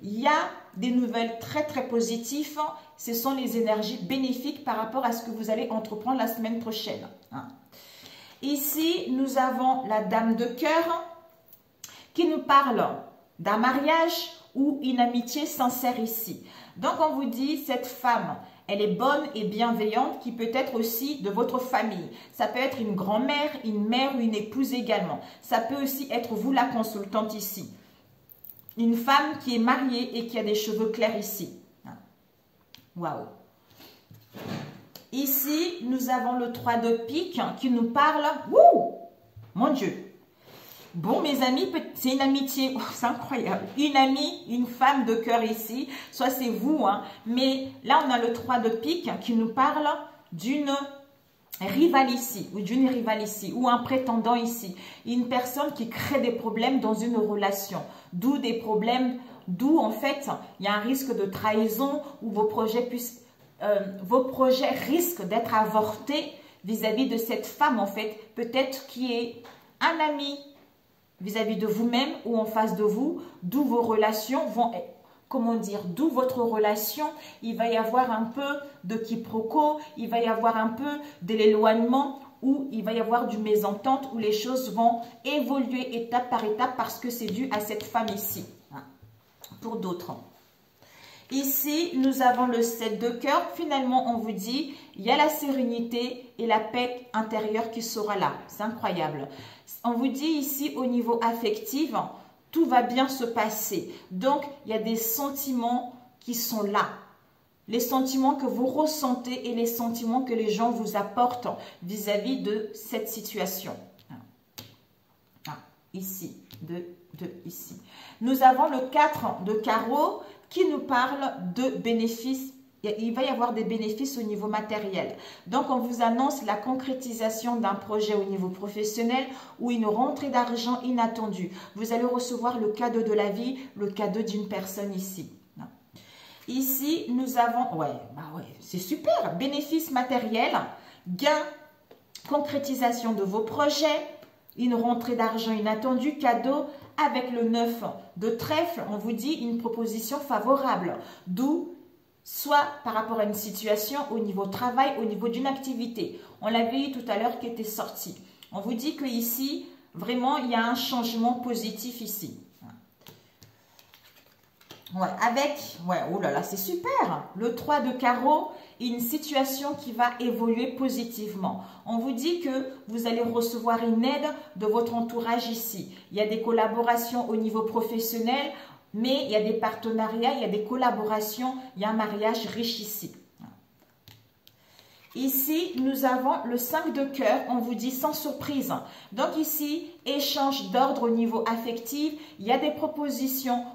Speaker 1: il y a des nouvelles très, très positives. Ce sont les énergies bénéfiques par rapport à ce que vous allez entreprendre la semaine prochaine. Ici, nous avons la dame de cœur qui nous parle d'un mariage ou une amitié sincère ici. Donc, on vous dit, cette femme, elle est bonne et bienveillante qui peut être aussi de votre famille. Ça peut être une grand-mère, une mère ou une épouse également. Ça peut aussi être vous la consultante ici. Une femme qui est mariée et qui a des cheveux clairs ici. Waouh! Ici, nous avons le 3 de pique qui nous parle. Wouh! Mon Dieu! Bon, mes amis, c'est une amitié. Oh, c'est incroyable. Une amie, une femme de cœur ici. Soit c'est vous, mais là, on a le 3 de pique qui nous parle d'une rivale ici, ou d'une rivale ici, ou un prétendant ici. Une personne qui crée des problèmes dans une relation. D'où des problèmes, d'où en fait, il y a un risque de trahison où vos projets risquent d'être avortés vis-à-vis de cette femme en fait, peut-être qui est un ami vis-à-vis de vous-même ou en face de vous, d'où vos relations vont, comment dire, d'où votre relation, il va y avoir un peu de quiproquo, il va y avoir un peu de l'éloignement, où il va y avoir du mésentente, où les choses vont évoluer étape par étape parce que c'est dû à cette femme ici, pour d'autres. Ici, nous avons le 7 de cœur. Finalement, on vous dit, il y a la sérénité et la paix intérieure qui sera là. C'est incroyable. On vous dit ici, au niveau affectif, tout va bien se passer. Donc, il y a des sentiments qui sont là. Les sentiments que vous ressentez et les sentiments que les gens vous apportent vis-à-vis de cette situation. Ici, ici. Nous avons le 4 de carreau qui nous parle de bénéfices. Il va y avoir des bénéfices au niveau matériel. Donc, on vous annonce la concrétisation d'un projet au niveau professionnel ou une rentrée d'argent inattendue. Vous allez recevoir le cadeau de la vie, le cadeau d'une personne ici. Ici, nous avons, c'est super, bénéfices matériels, gains, concrétisation de vos projets, une rentrée d'argent inattendue, cadeau, avec le 9 de trèfle, on vous dit une proposition favorable, d'où soit par rapport à une situation au niveau travail, au niveau d'une activité. On l'avait eu tout à l'heure qui était sorti. On vous dit que ici, vraiment, il y a un changement positif ici. Oh là là, c'est super. Le 3 de carreau, une situation qui va évoluer positivement. On vous dit que vous allez recevoir une aide de votre entourage ici. Il y a des collaborations au niveau professionnel, mais il y a des partenariats, il y a des collaborations, il y a un mariage riche ici. Ici, nous avons le 5 de cœur, on vous dit sans surprise. Donc ici, échange d'ordre au niveau affectif, il y a des propositions,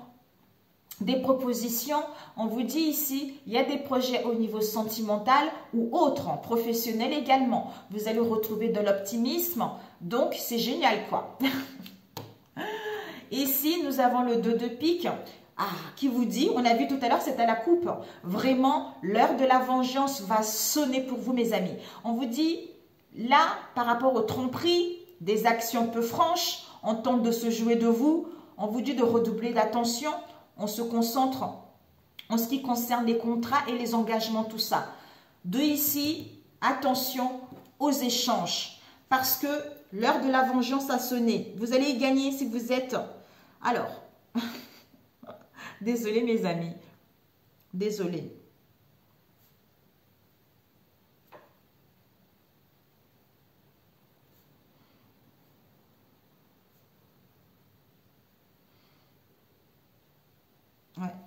Speaker 1: on vous dit ici, il y a des projets au niveau sentimental ou autre, professionnel également. Vous allez retrouver de l'optimisme, donc c'est génial quoi. Ici, nous avons le 2 de pique, qui vous dit, on a vu tout à l'heure, c'est à la coupe. Vraiment, l'heure de la vengeance va sonner pour vous mes amis. On vous dit, là, par rapport aux tromperies, des actions peu franches, on tente de se jouer de vous, on vous dit de redoubler d'attention. On se concentre en ce qui concerne les contrats et les engagements, tout ça. De ici, attention aux échanges. Parce que l'heure de la vengeance a sonné. Vous allez y gagner si vous êtes... Alors, désolé mes amis. Désolé.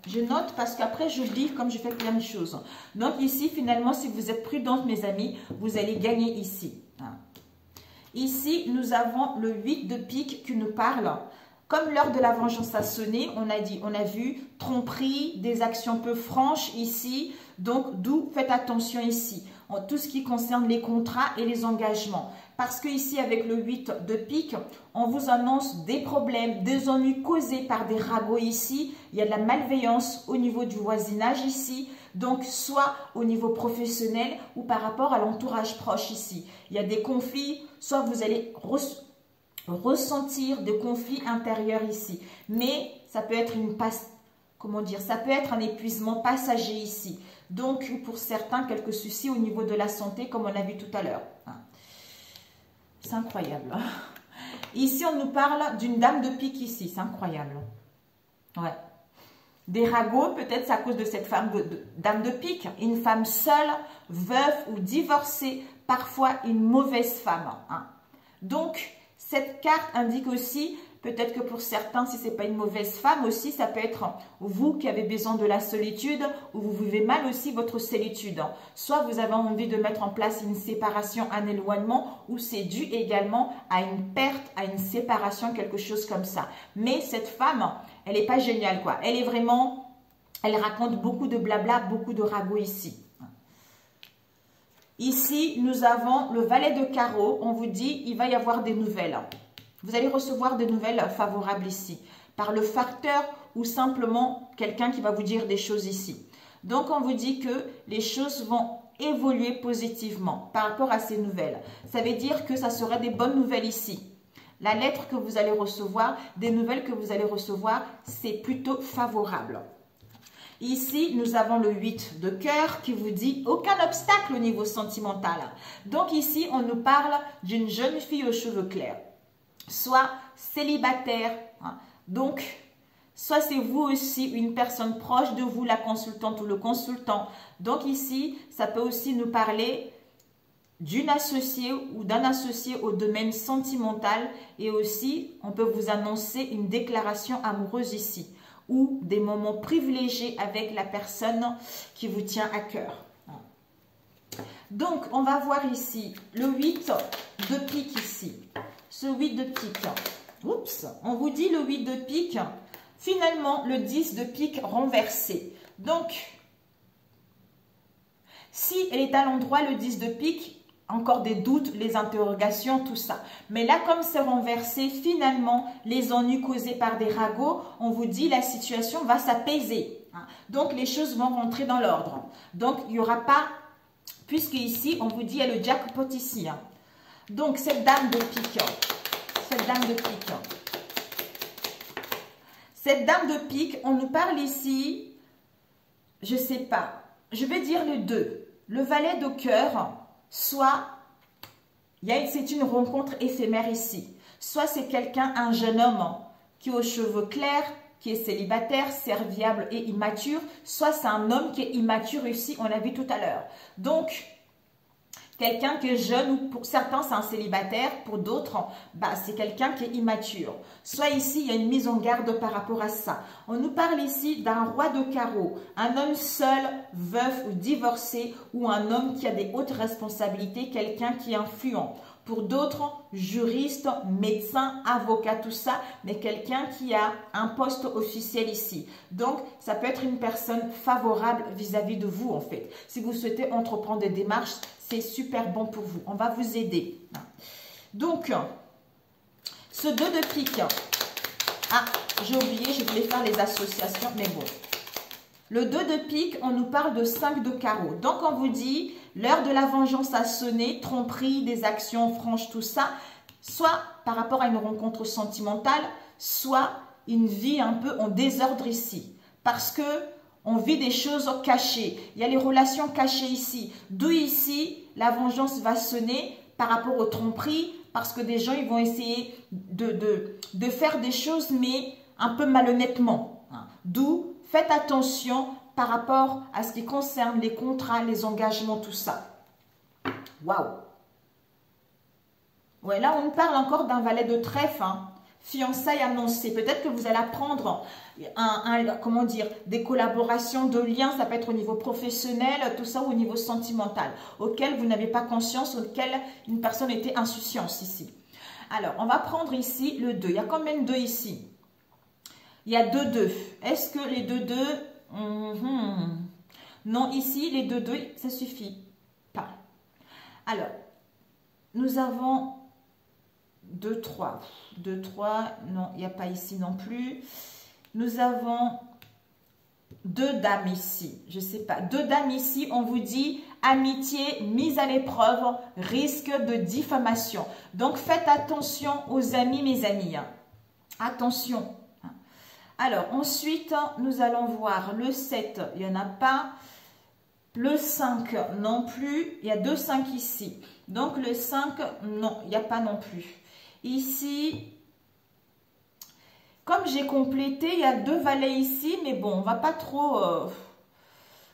Speaker 1: Je note parce qu'après j'oublie comme je fais plein de choses. Donc ici finalement si vous êtes prudente mes amis, vous allez gagner ici. Ici nous avons le 8 de pique qui nous parle. Comme l'heure de la vengeance a sonné, on a vu tromperie, des actions peu franches ici. Donc d'où faites attention ici. En tout ce qui concerne les contrats et les engagements. Parce que ici, avec le 8 de pique, on vous annonce des problèmes, des ennuis causés par des ragots ici. Il y a de la malveillance au niveau du voisinage ici. Donc, soit au niveau professionnel ou par rapport à l'entourage proche ici. Il y a des conflits, soit vous allez ressentir des conflits intérieurs ici. Mais ça peut être ça peut être un épuisement passager ici. Donc, pour certains, quelques soucis au niveau de la santé, comme on l'a vu tout à l'heure. C'est incroyable. Ici, on nous parle d'une dame de pique ici. C'est incroyable. Ouais. Des ragots, peut-être c'est à cause de cette femme dame de pique. Une femme seule, veuve ou divorcée. Parfois, une mauvaise femme. Donc, cette carte indique aussi... Peut-être que pour certains, si ce n'est pas une mauvaise femme aussi, ça peut être vous qui avez besoin de la solitude ou vous vivez mal aussi votre solitude. Soit vous avez envie de mettre en place une séparation, un éloignement ou c'est dû également à une perte, à une séparation, quelque chose comme ça. Mais cette femme, elle n'est pas géniale quoi. Elle est vraiment, elle raconte beaucoup de blabla, beaucoup de ragots ici. Ici, nous avons le valet de carreau. On vous dit, il va y avoir des nouvelles. Vous allez recevoir des nouvelles favorables ici, par le facteur ou simplement quelqu'un qui va vous dire des choses ici. Donc, on vous dit que les choses vont évoluer positivement par rapport à ces nouvelles. Ça veut dire que ça serait des bonnes nouvelles ici. La lettre que vous allez recevoir, des nouvelles que vous allez recevoir, c'est plutôt favorable. Ici, nous avons le 8 de cœur qui vous dit aucun obstacle au niveau sentimental. Donc ici, on nous parle d'une jeune fille aux cheveux clairs. Soit célibataire. Donc, Soit c'est vous aussi, une personne proche de vous, la consultante ou le consultant. Donc ici, ça peut aussi nous parler d'une associée ou d'un associé au domaine sentimental. Et aussi, on peut vous annoncer une déclaration amoureuse ici. Ou des moments privilégiés avec la personne qui vous tient à cœur. Donc, on va voir ici le 8 de pique ici. Ce 8 de pique. Oups, on vous dit le 8 de pique. Finalement, le 10 de pique renversé. Donc, si elle est à l'endroit, le 10 de pique, encore des doutes, les interrogations, tout ça. Mais là, comme c'est renversé, finalement, les ennuis causés par des ragots, on vous dit la situation va s'apaiser. Donc, les choses vont rentrer dans l'ordre. Donc, il n'y aura pas, puisque ici, on vous dit, il y a le jackpot ici. Donc, cette dame de pique, cette dame de pique, on nous parle ici, je ne sais pas, je vais dire le 2, le valet de cœur, soit c'est une rencontre éphémère ici, soit c'est quelqu'un, un jeune homme qui a aux cheveux clairs, qui est célibataire, serviable et immature, soit c'est un homme qui est immature ici, on l'a vu tout à l'heure. Donc, quelqu'un qui est jeune, ou pour certains c'est un célibataire, pour d'autres c'est quelqu'un qui est immature. Soit ici il y a une mise en garde par rapport à ça. On nous parle ici d'un roi de carreau, un homme seul, veuf ou divorcé, ou un homme qui a des hautes responsabilités, quelqu'un qui est influent. Pour d'autres, juriste, médecin, avocat, tout ça, mais quelqu'un qui a un poste officiel ici. Donc, ça peut être une personne favorable vis-à-vis de vous, en fait. Si vous souhaitez entreprendre des démarches, c'est super bon pour vous. On va vous aider. Donc, ce 2 de pique. Ah, j'ai oublié, je voulais faire les associations, mais bon. Le 2 de pique, on nous parle de 5 de carreau. Donc, on vous dit, l'heure de la vengeance a sonné, tromperie, des actions franches, tout ça. Soit par rapport à une rencontre sentimentale, soit une vie un peu en désordre ici. Parce que on vit des choses cachées. Il y a les relations cachées ici. D'où ici, la vengeance va sonner par rapport aux tromperies, parce que des gens ils vont essayer de faire des choses, mais un peu malhonnêtement. D'où, faites attention par rapport à ce qui concerne les contrats, les engagements, tout ça. Waouh! Ouais, là, on parle encore d'un valet de trèfle, fiançailles annoncées. Peut-être que vous allez apprendre comment dire, des collaborations, de liens, ça peut être au niveau professionnel, tout ça, ou au niveau sentimental, auquel vous n'avez pas conscience, auquel une personne était insouciante ici. Alors, on va prendre ici le 2. Il y a combien de 2 ici? Il y a 2 2. Est-ce que les 2 2... Non, ici, les 2 2, ça suffit pas. Alors, nous avons 2 3. 2 3, non, il n'y a pas ici non plus. Nous avons 2 dames ici. Je ne sais pas. 2 dames ici, on vous dit amitié mise à l'épreuve, risque de diffamation. Donc, faites attention aux amis, mes amis. Attention. Alors, ensuite, nous allons voir le 7, il n'y en a pas. Le 5, non plus. Il y a 2 5 ici. Donc, le 5, non, il n'y a pas non plus. Ici, comme j'ai complété, il y a 2 valets ici, mais bon, on ne va pas trop...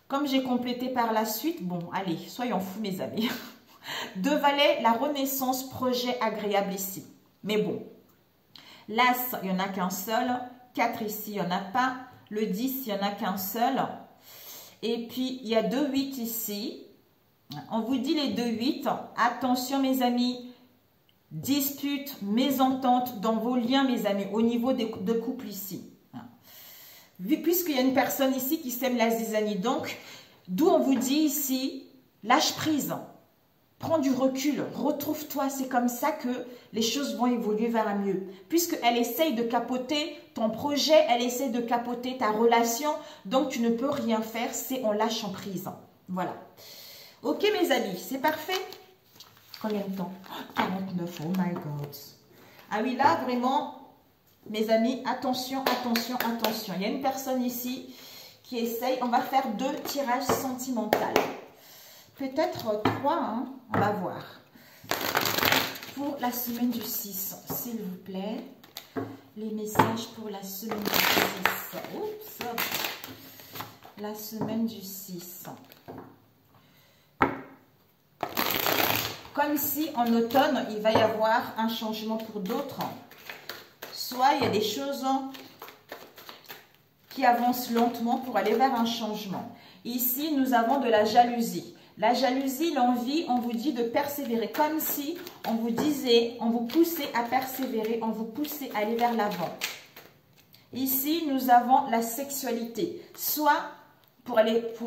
Speaker 1: Comme j'ai complété par la suite, bon, allez, soyons fous, mes amis. 2 valets, la renaissance, projet agréable ici. Mais bon, l'As, il n'y en a qu'un seul. 4 ici, il n'y en a pas. Le 10, il n'y en a qu'un seul. Et puis, il y a 2 8 ici. On vous dit les 2 8. Attention, mes amis. Disputes, mésententes dans vos liens, mes amis, au niveau de couple ici. Puisqu'il y a une personne ici qui sème la zizanie. Donc, d'où on vous dit ici, lâche prise. Prends du recul, retrouve-toi. C'est comme ça que les choses vont évoluer vers un mieux. Puisqu'elle essaye de capoter ton projet, elle essaye de capoter ta relation. Donc, tu ne peux rien faire, c'est en lâchant prise. Voilà. Ok, mes amis, c'est parfait. Combien de temps? 49, oh my God. Ah oui, là, vraiment, mes amis, attention, attention, attention. Il y a une personne ici qui essaye. On va faire 2 tirages sentimentaux. Peut-être 3, on va voir. Pour la semaine du 6, s'il vous plaît. Les messages pour la semaine du 6. Oups. La semaine du 6. Comme si en automne, il va y avoir un changement pour d'autres. Soit il y a des choses qui avancent lentement pour aller vers un changement. Ici, nous avons de la jalousie. La jalousie, l'envie, on vous dit de persévérer. Comme si on vous disait, on vous poussait à persévérer, on vous poussait à aller vers l'avant. Ici, nous avons la sexualité. Soit pour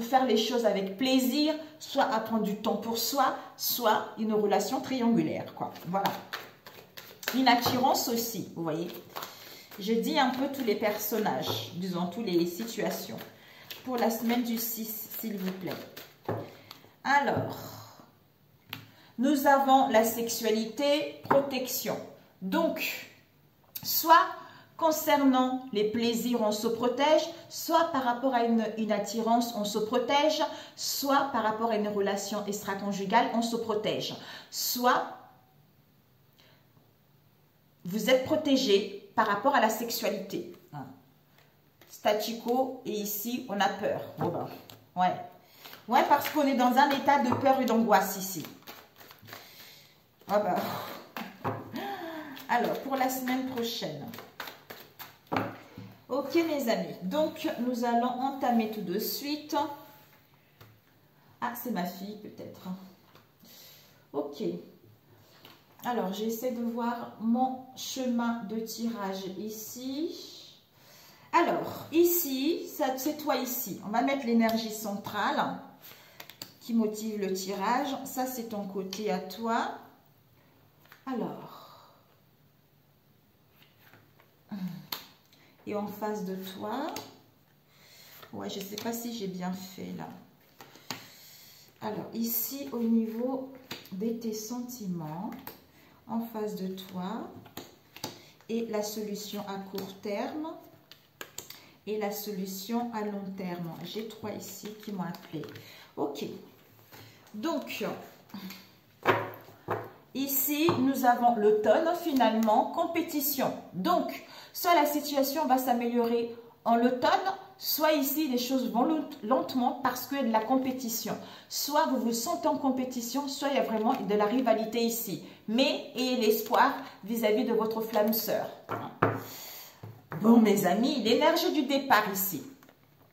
Speaker 1: faire les choses avec plaisir, soit à prendre du temps pour soi, soit une relation triangulaire, quoi. Voilà. Une attirance aussi, vous voyez. Je dis un peu tous les personnages, disons, toutes les situations. Pour la semaine du 6, s'il vous plaît. Alors, nous avons la sexualité, protection. Donc, soit concernant les plaisirs, on se protège, soit par rapport à une attirance, on se protège, soit par rapport à une relation extra-conjugale, on se protège. Soit vous êtes protégé par rapport à la sexualité. Statu quo, et ici, on a peur. Oh ben, ouais. Ouais, parce qu'on est dans un état de peur et d'angoisse ici. Oh ben. Alors, pour la semaine prochaine. Ok, mes amis. Donc, nous allons entamer tout de suite. Ah, c'est ma fille, peut-être. Ok. Alors, j'essaie de voir mon chemin de tirage ici. Alors, ici, c'est toi ici. On va mettre l'énergie centrale qui motive le tirage. Ça, c'est ton côté à toi. Alors. Et en face de toi. Ouais, je ne sais pas si j'ai bien fait là. Alors, ici, au niveau de tes sentiments, en face de toi, et la solution à court terme, et la solution à long terme. J'ai 3 ici qui m'ont appelé. Ok. Donc, ici, nous avons l'automne, finalement, compétition. Donc, soit la situation va s'améliorer en l'automne, soit ici, les choses vont lentement parce qu'il y a de la compétition. Soit vous vous sentez en compétition, soit il y a vraiment de la rivalité ici. Mais ayez l'espoir vis-à-vis de votre flamme sœur. Bon, mes amis, l'énergie du départ ici.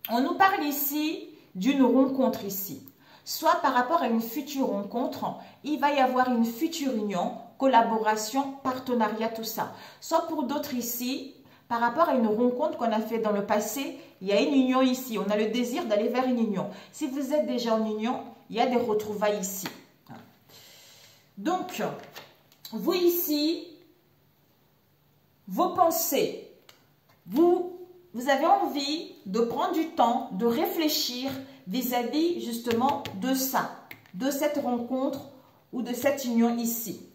Speaker 1: On nous parle ici d'une rencontre ici. Soit par rapport à une future rencontre, il va y avoir une future union, collaboration, partenariat, tout ça. Soit pour d'autres ici, par rapport à une rencontre qu'on a fait dans le passé, il y a une union ici. On a le désir d'aller vers une union. Si vous êtes déjà en union, il y a des retrouvailles ici. Donc, vous ici, vos pensées, vous avez envie de prendre du temps, de réfléchir vis-à-vis justement de ça, de cette rencontre ou de cette union ici.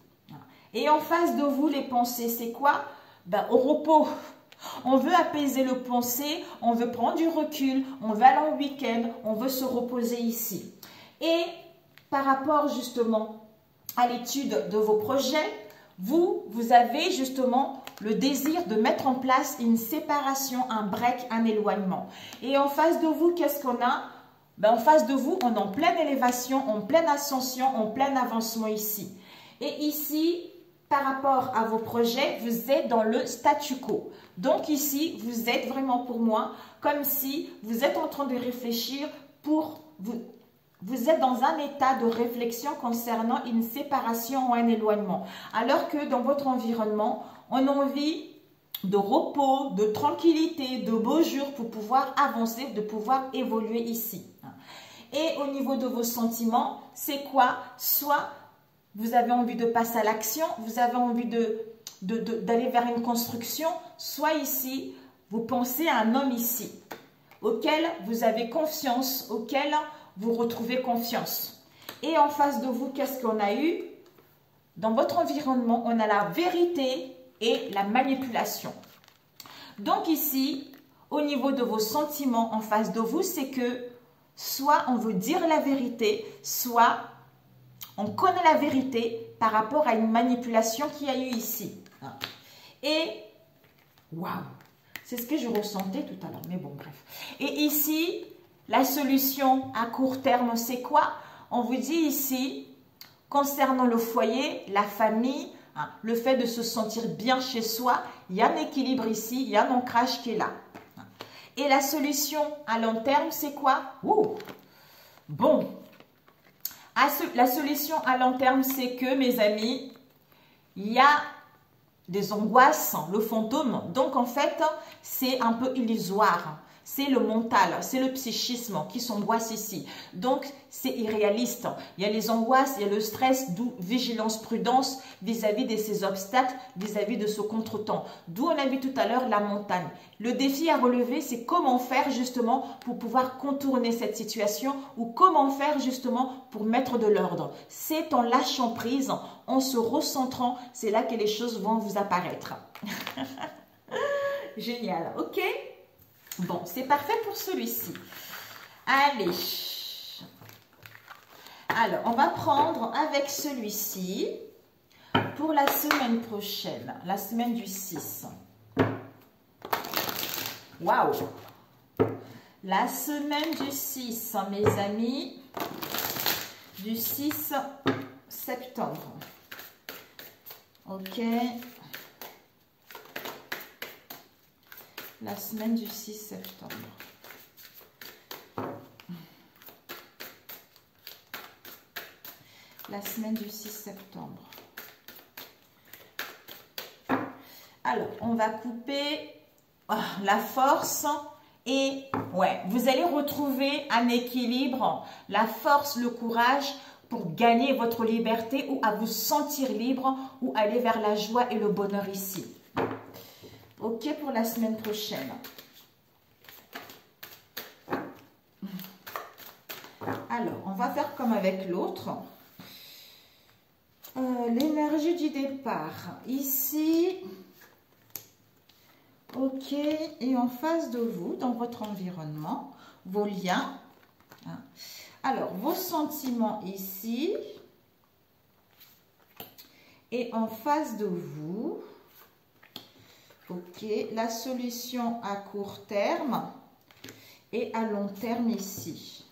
Speaker 1: Et en face de vous, les pensées, c'est quoi? Ben, au repos. On veut apaiser le pensée, on veut prendre du recul, on veut aller en week-end, on veut se reposer ici. Et par rapport justement à l'étude de vos projets, vous avez justement le désir de mettre en place une séparation, un break, un éloignement. Et en face de vous, qu'est-ce qu'on a? Ben, en face de vous, on est en pleine élévation, en pleine ascension, en plein avancement ici. Et ici, par rapport à vos projets, vous êtes dans le statu quo. Donc ici, vous êtes vraiment pour moi comme si vous êtes en train de réfléchir pour vous. Vous êtes dans un état de réflexion concernant une séparation ou un éloignement. Alors que dans votre environnement, on a envie de repos, de tranquillité, de beaux jours pour pouvoir avancer, de pouvoir évoluer ici. Et au niveau de vos sentiments, c'est quoi? Soit vous avez envie de passer à l'action, vous avez envie d'aller vers une construction, soit ici, vous pensez à un homme ici, auquel vous avez confiance, auquel vous retrouvez confiance. Et en face de vous, qu'est-ce qu'on a eu? Dans votre environnement, on a la vérité et la manipulation. Donc ici, au niveau de vos sentiments en face de vous, c'est que soit on veut dire la vérité, soit on connaît la vérité par rapport à une manipulation qu'il y a eu ici. Et Waouh! C'est ce que je ressentais tout à l'heure, mais bon, bref. Et ici, la solution à court terme, c'est quoi? On vous dit ici, concernant le foyer, la famille, hein, le fait de se sentir bien chez soi, il y a un équilibre ici, il y a un ancrage qui est là. Et la solution à long terme, c'est quoi? Bon, la solution à long terme, c'est que, mes amis, il y a des angoisses, le fantôme. Donc, en fait, c'est un peu illusoire. C'est le mental, c'est le psychisme qui s'angoisse ici. Donc, c'est irréaliste. Il y a les angoisses, il y a le stress, d'où vigilance, prudence vis-à-vis de ces obstacles, vis-à-vis de ce contretemps. D'où on a vu tout à l'heure la montagne. Le défi à relever, c'est comment faire justement pour pouvoir contourner cette situation ou comment faire justement pour mettre de l'ordre. C'est en lâchant prise, en se recentrant, c'est là que les choses vont vous apparaître. Génial, ok? Bon, c'est parfait pour celui-ci. Allez. Alors, on va prendre avec celui-ci pour la semaine prochaine, la semaine du 6. Waouh! La semaine du 6, mes amis, du 6 septembre. Ok. La semaine du 6 septembre. La semaine du 6 septembre. Alors, on va couper la force et ouais, vous allez retrouver un équilibre, la force, le courage pour gagner votre liberté ou à vous sentir libre ou aller vers la joie et le bonheur ici. Ok pour la semaine prochaine. Alors, on va faire comme avec l'autre. L'énergie du départ. Ici. Ok. Et en face de vous, dans votre environnement, vos liens. Alors, vos sentiments ici. Et en face de vous. Ok, la solution à court terme et à long terme ici.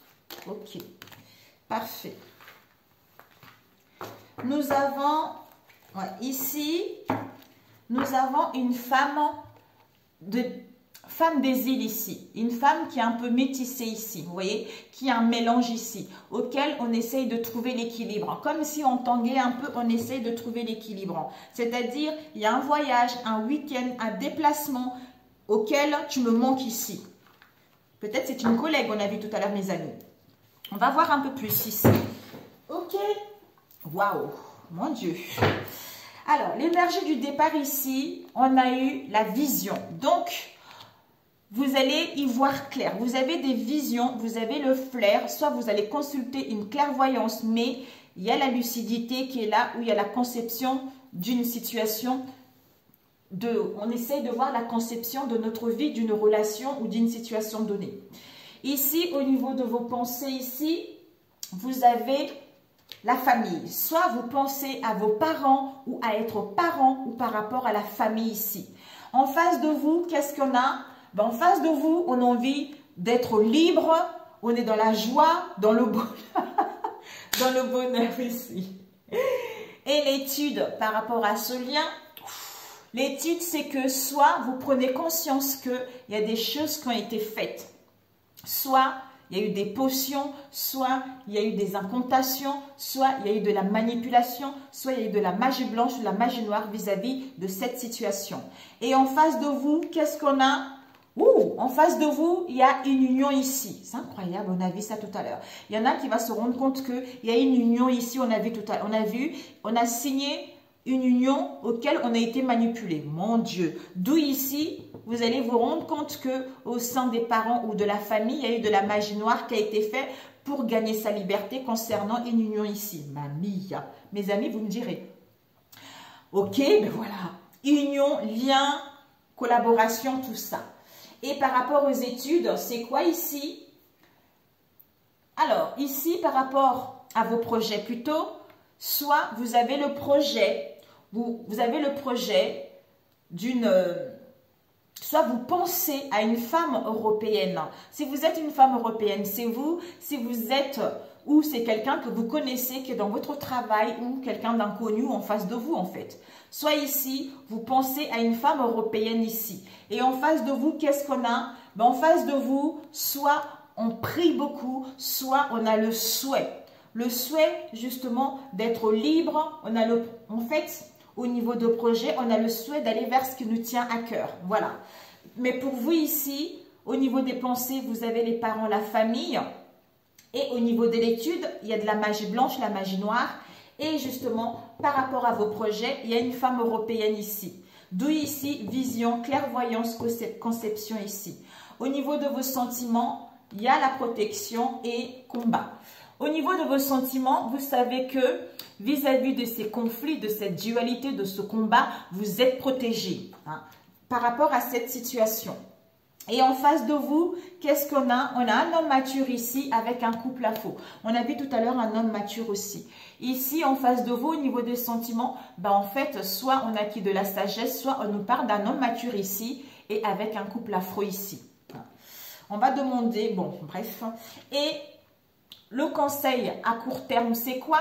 Speaker 1: Ok, parfait. Nous avons, ici, nous avons une femme des îles ici. Une femme qui est un peu métissée ici, vous voyez, qui a un mélange ici, auquel on essaye de trouver l'équilibre. Comme si on tanguait un peu, on essaye de trouver l'équilibre. C'est-à-dire, il y a un voyage, un week-end, un déplacement auquel tu me manques ici. Peut-être c'est une collègue, on a vu tout à l'heure, mes amis. On va voir un peu plus ici. Ok. Waouh, mon Dieu. Alors, l'énergie du départ ici, on a eu la vision. Donc, vous allez y voir clair. Vous avez des visions, vous avez le flair. Soit vous allez consulter une clairvoyance, mais il y a la lucidité qui est là, où il y a la conception d'une situation. On essaye de voir la conception de notre vie, d'une relation ou d'une situation donnée. Ici, au niveau de vos pensées, ici, vous avez la famille. Soit vous pensez à vos parents ou à être parents ou par rapport à la famille ici. En face de vous, qu'est-ce qu'on a? Ben, en face de vous, on a envie d'être libre. On est dans la joie, dans le bonheur, dans le bonheur ici. Et l'étude par rapport à ce lien, l'étude, c'est que soit vous prenez conscience qu'il y a des choses qui ont été faites. Soit il y a eu des potions, soit il y a eu des incantations, soit il y a eu de la manipulation, soit il y a eu de la magie blanche ou de la magie noire vis-à-vis de cette situation. Et en face de vous, qu'est-ce qu'on a? En face de vous, il y a une union ici. C'est incroyable, on a vu ça tout à l'heure. Il y en a qui va se rendre compte qu'il y a une union ici, on a vu tout à l'heure. On a signé une union auquel on a été manipulé. Mon Dieu. D'où ici, vous allez vous rendre compte que au sein des parents ou de la famille, il y a eu de la magie noire qui a été faite pour gagner sa liberté concernant une union ici. Mamie, mes amis, vous me direz. Ok, ben voilà. Union, lien, collaboration, tout ça. Et par rapport aux études, c'est quoi ici? Alors, ici, par rapport à vos projets plutôt, soit vous avez le projet, vous avez le projet d'une soit vous pensez à une femme européenne. Si vous êtes une femme européenne, c'est vous. Si vous êtes, ou c'est quelqu'un que vous connaissez, qui est dans votre travail, ou quelqu'un d'inconnu en face de vous, en fait. Soit ici, vous pensez à une femme européenne ici. Et en face de vous, qu'est-ce qu'on a? Ben, en face de vous, soit on prie beaucoup, soit on a le souhait. Le souhait, justement, d'être libre. On a en fait, au niveau de projet, on a le souhait d'aller vers ce qui nous tient à cœur. Voilà. Mais pour vous ici, au niveau des pensées, vous avez les parents, la famille. Et au niveau de l'étude, il y a de la magie blanche, la magie noire. Et justement, par rapport à vos projets, il y a une femme européenne ici. D'où ici, vision, clairvoyance, conception ici. Au niveau de vos sentiments, il y a la protection et combat. Au niveau de vos sentiments, vous savez que vis-à-vis de ces conflits, de cette dualité, de ce combat, vous êtes protégé par rapport à cette situation. Et en face de vous, qu'est-ce qu'on a? On a un homme mature ici avec un couple à faux. On a vu tout à l'heure un homme mature aussi. Ici, en face de vous, au niveau des sentiments, ben en fait, soit on acquis de la sagesse, soit on nous parle d'un homme mature ici et avec un couple afro ici. On va demander, bon, bref. Et le conseil à court terme, c'est quoi?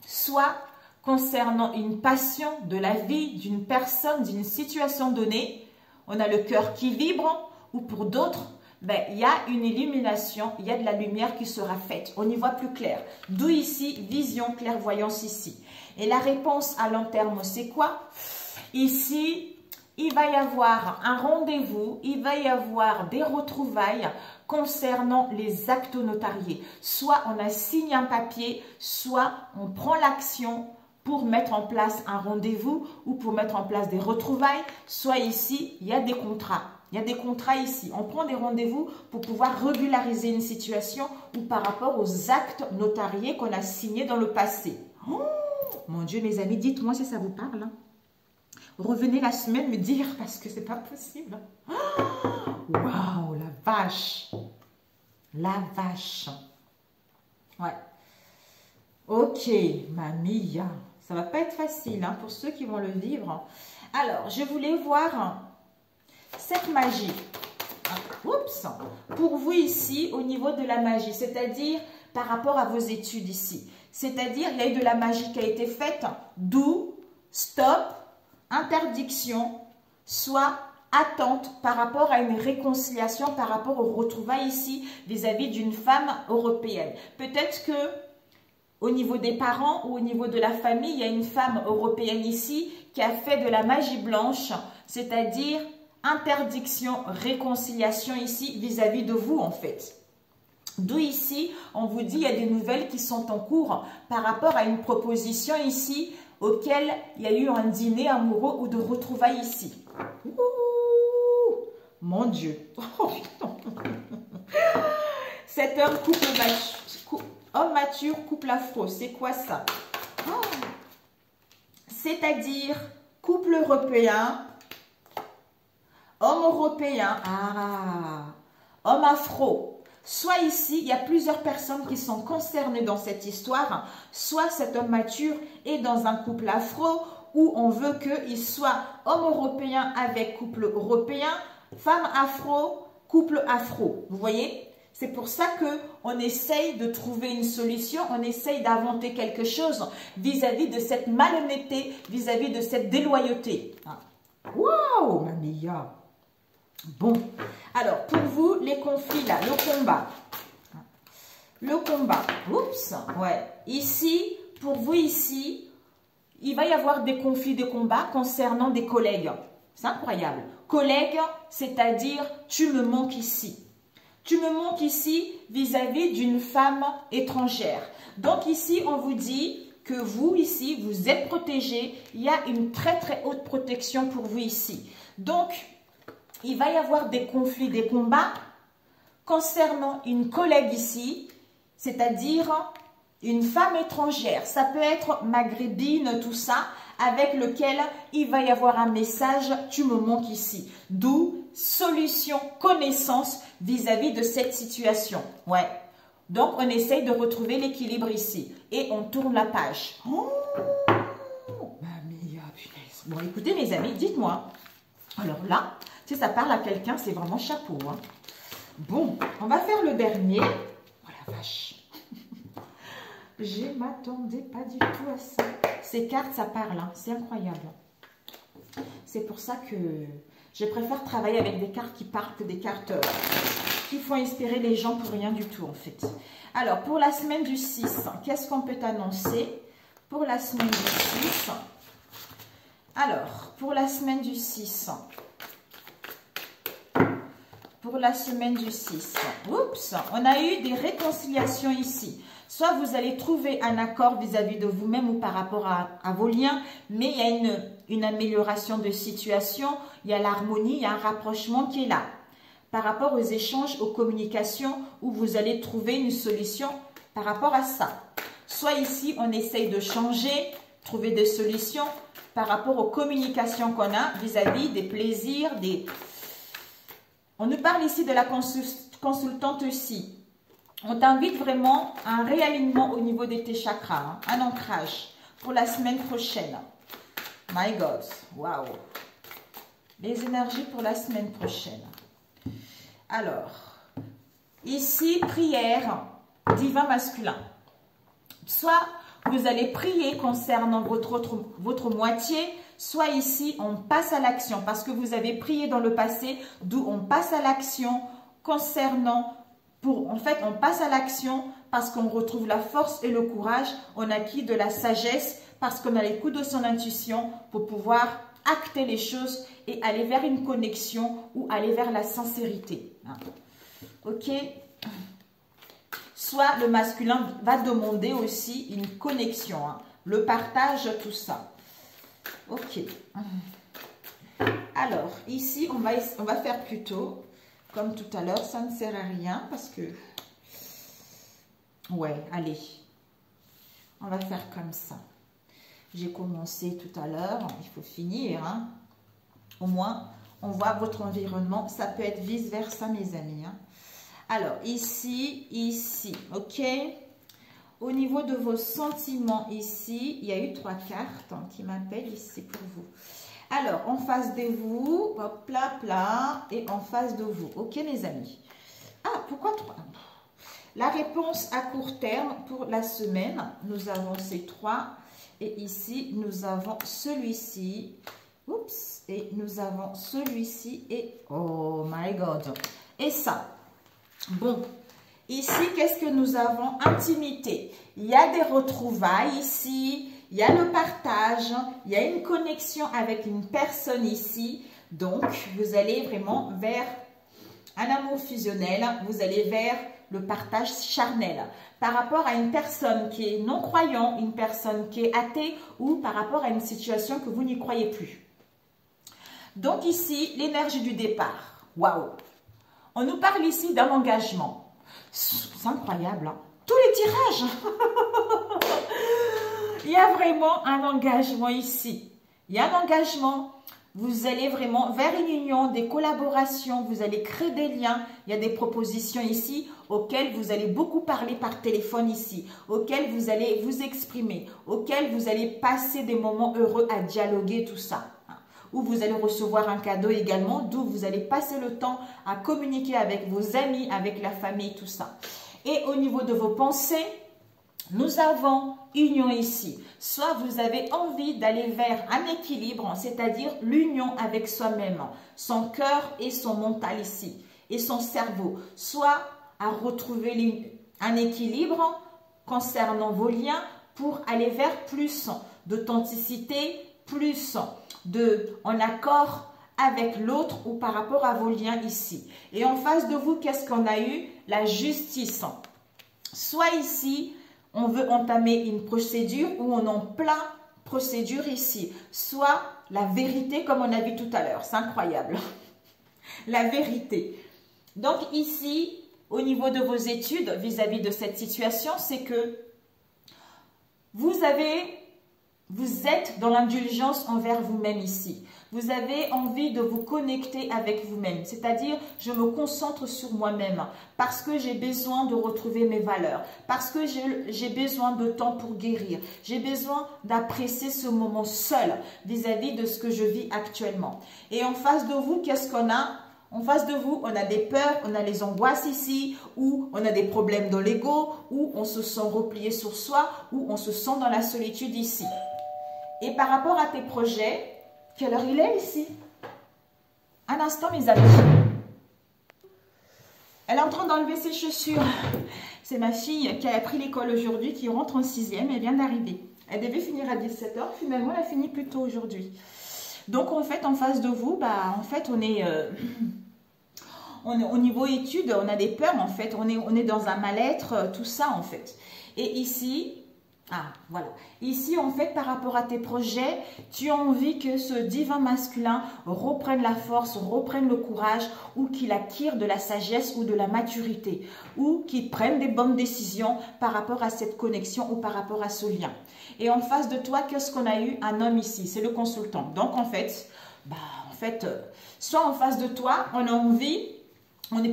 Speaker 1: Soit concernant une passion de la vie d'une personne, d'une situation donnée, on a le cœur qui vibre, ou pour d'autres, ben, il y a une illumination, il y a de la lumière qui sera faite. On y voit plus clair. D'où ici, vision, clairvoyance ici. Et la réponse à long terme, c'est quoi? Ici, il va y avoir un rendez-vous, il va y avoir des retrouvailles concernant les actes notariés. Soit on a signé un papier, soit on prend l'action pour mettre en place un rendez-vous ou pour mettre en place des retrouvailles. Soit ici, il y a des contrats. Il y a des contrats ici. On prend des rendez-vous pour pouvoir régulariser une situation ou par rapport aux actes notariés qu'on a signés dans le passé. Oh, mon Dieu, mes amis, dites-moi si ça vous parle. Revenez la semaine me dire parce que c'est pas possible. Waouh, la vache. La vache. Ouais. Ok, mamie. Ça va pas être facile hein, pour ceux qui vont le vivre. Alors, je voulais voir cette magie. Oups. Pour vous ici, au niveau de la magie, c'est-à-dire par rapport à vos études ici. C'est-à-dire, il y a eu de la magie qui a été faite, d'où, stop, interdiction, soit attente par rapport à une réconciliation, par rapport au retrouvailles ici vis-à-vis d'une femme européenne. Peut-être que au niveau des parents ou au niveau de la famille, il y a une femme européenne ici qui a fait de la magie blanche, c'est-à-dire interdiction, réconciliation ici vis-à-vis de vous en fait. D'où ici, on vous dit il y a des nouvelles qui sont en cours par rapport à une proposition ici auquel il y a eu un dîner amoureux ou de retrouvailles ici. Ouh, mon Dieu. Cet homme homme mature, couple afro, c'est quoi ça? Oh. C'est-à-dire couple européen, homme européen, homme afro. Soit ici, il y a plusieurs personnes qui sont concernées dans cette histoire, soit cet homme mature est dans un couple afro où on veut qu'il soit homme européen avec couple européen, femme afro, couple afro. Vous voyez? C'est pour ça qu'on essaye de trouver une solution, on essaye d'inventer quelque chose vis-à-vis de cette malhonnêteté, vis-à-vis de cette déloyauté. Waouh, mamia! Bon, alors pour vous, les conflits là, le combat. Le combat, oups, ouais. Ici, pour vous ici, il va y avoir des conflits de combat concernant des collègues. C'est incroyable. Collègues, c'est-à-dire tu me manques ici. Tu me manques ici vis-à-vis d'une femme étrangère. Donc ici, on vous dit que vous ici, vous êtes protégés. Il y a une très très haute protection pour vous ici. Donc, il va y avoir des conflits, des combats concernant une collègue ici, c'est-à-dire une femme étrangère. Ça peut être maghrébine, tout ça, avec lequel il va y avoir un message, tu me manques ici. D'où solution, connaissance vis-à-vis de cette situation. Ouais. Donc, on essaye de retrouver l'équilibre ici. Et on tourne la page. Oh, mamie, punaise. Bon, écoutez, mes amis, dites-moi. Alors là, Si ça parle à quelqu'un, c'est vraiment chapeau. Hein. Bon, on va faire le dernier. Oh la vache. Je ne m'attendais pas du tout à ça. Ces cartes, ça parle. Hein. C'est incroyable. C'est pour ça que je préfère travailler avec des cartes qui parlent que des cartes qui font inspirer les gens pour rien du tout, en fait. Alors, pour la semaine du 6, qu'est-ce qu'on peut annoncer pour la semaine du 6? Alors, pour la semaine du 6... Pour la semaine du 6, oups, on a eu des réconciliations ici. Soit vous allez trouver un accord vis-à-vis de vous-même ou par rapport à vos liens, mais il y a une amélioration de situation, il y a l'harmonie, il y a un rapprochement qui est là. Par rapport aux échanges, aux communications, où vous allez trouver une solution par rapport à ça. Soit ici, on essaye de changer, trouver des solutions par rapport aux communications qu'on a vis-à-vis des plaisirs, des... On nous parle ici de la consultante aussi. On t'invite vraiment à un réalignement au niveau de tes chakras, hein, un ancrage pour la semaine prochaine. My God, waouh. Les énergies pour la semaine prochaine. Alors, ici, prière divin masculin. Soit vous allez prier concernant votre moitié, soit ici, on passe à l'action parce que vous avez prié dans le passé, d'où on passe à l'action concernant, en fait, on passe à l'action parce qu'on retrouve la force et le courage, on acquit de la sagesse parce qu'on a l'écoute de son intuition pour pouvoir acter les choses et aller vers une connexion ou aller vers la sincérité. Ok? Soit le masculin va demander aussi une connexion, hein, le partage, tout ça. Ok. Alors, ici, on va faire plutôt, comme tout à l'heure, ça ne sert à rien parce que... Ouais, allez. On va faire comme ça. J'ai commencé tout à l'heure, il faut finir. Hein. Au moins, on voit votre environnement. Ça peut être vice-versa, mes amis. Hein. Alors, ici, ok. Au niveau de vos sentiments ici, il y a eu 3 cartes hein, qui m'appellent ici pour vous. Alors, en face de vous, hop là, plat, et en face de vous. Ok, mes amis. Ah, pourquoi 3? La réponse à court terme pour la semaine, nous avons ces 3. Et ici, nous avons celui-ci. Oups, et nous avons celui-ci et... Oh my God. Et ça. Bon. Ici, qu'est-ce que nous avons? Intimité. Il y a des retrouvailles ici. Il y a le partage. Il y a une connexion avec une personne ici. Donc, vous allez vraiment vers un amour fusionnel. Vous allez vers le partage charnel. Par rapport à une personne qui est non-croyant, une personne qui est athée ou par rapport à une situation que vous n'y croyez plus. Donc ici, l'énergie du départ. Waouh! On nous parle ici d'un engagement. C'est incroyable, hein? Tous les tirages. Il y a vraiment un engagement ici. Il y a un engagement. Vous allez vraiment vers une union, des collaborations. Vous allez créer des liens. Il y a des propositions ici auxquelles vous allez beaucoup parler par téléphone ici. Auxquelles vous allez vous exprimer. Auxquelles vous allez passer des moments heureux à dialoguer, tout ça. Où vous allez recevoir un cadeau également, d'où vous allez passer le temps à communiquer avec vos amis, avec la famille, tout ça. Et au niveau de vos pensées, nous avons union ici. Soit vous avez envie d'aller vers un équilibre, c'est-à-dire l'union avec soi-même, son cœur et son mental ici, et son cerveau. Soit à retrouver un équilibre concernant vos liens pour aller vers plus d'authenticité, plus en accord avec l'autre ou par rapport à vos liens ici. Et en face de vous, qu'est-ce qu'on a eu? La justice. Soit ici, on veut entamer une procédure ou on en plein procédure ici. Soit la vérité comme on a vu tout à l'heure. C'est incroyable. La vérité. Donc ici, au niveau de vos études vis-à-vis de cette situation, c'est que vous avez vous êtes dans l'indulgence envers vous-même ici. Vous avez envie de vous connecter avec vous-même. C'est-à-dire, je me concentre sur moi-même parce que j'ai besoin de retrouver mes valeurs. Parce que j'ai besoin de temps pour guérir. J'ai besoin d'apprécier ce moment seul vis-à-vis de ce que je vis actuellement. Et en face de vous, qu'est-ce qu'on a? En face de vous, on a des peurs, on a les angoisses ici, ou on a des problèmes dans l'ego, ou on se sent replié sur soi, ou on se sent dans la solitude ici. Et par rapport à tes projets, quelle heure il est ici? Un instant, mes amis. Elle est en train d'enlever ses chaussures. C'est ma fille qui a appris l'école aujourd'hui, qui rentre en 6e. Elle vient d'arriver. Elle devait finir à 17 h. Finalement, elle a fini plus tôt aujourd'hui. Donc, en fait, en face de vous, bah, en fait, on est au niveau études, on a des peurs, en fait. On est dans un mal-être, tout ça, en fait. Et ici... Ah, voilà. Ici, en fait, par rapport à tes projets, tu as envie que ce divin masculin reprenne la force, reprenne le courage ou qu'il acquiert de la sagesse ou de la maturité ou qu'il prenne des bonnes décisions par rapport à cette connexion ou par rapport à ce lien. Et en face de toi, qu'est-ce qu'on a eu? Un homme ici, c'est le consultant. Donc, en fait, soit en face de toi, on a envie...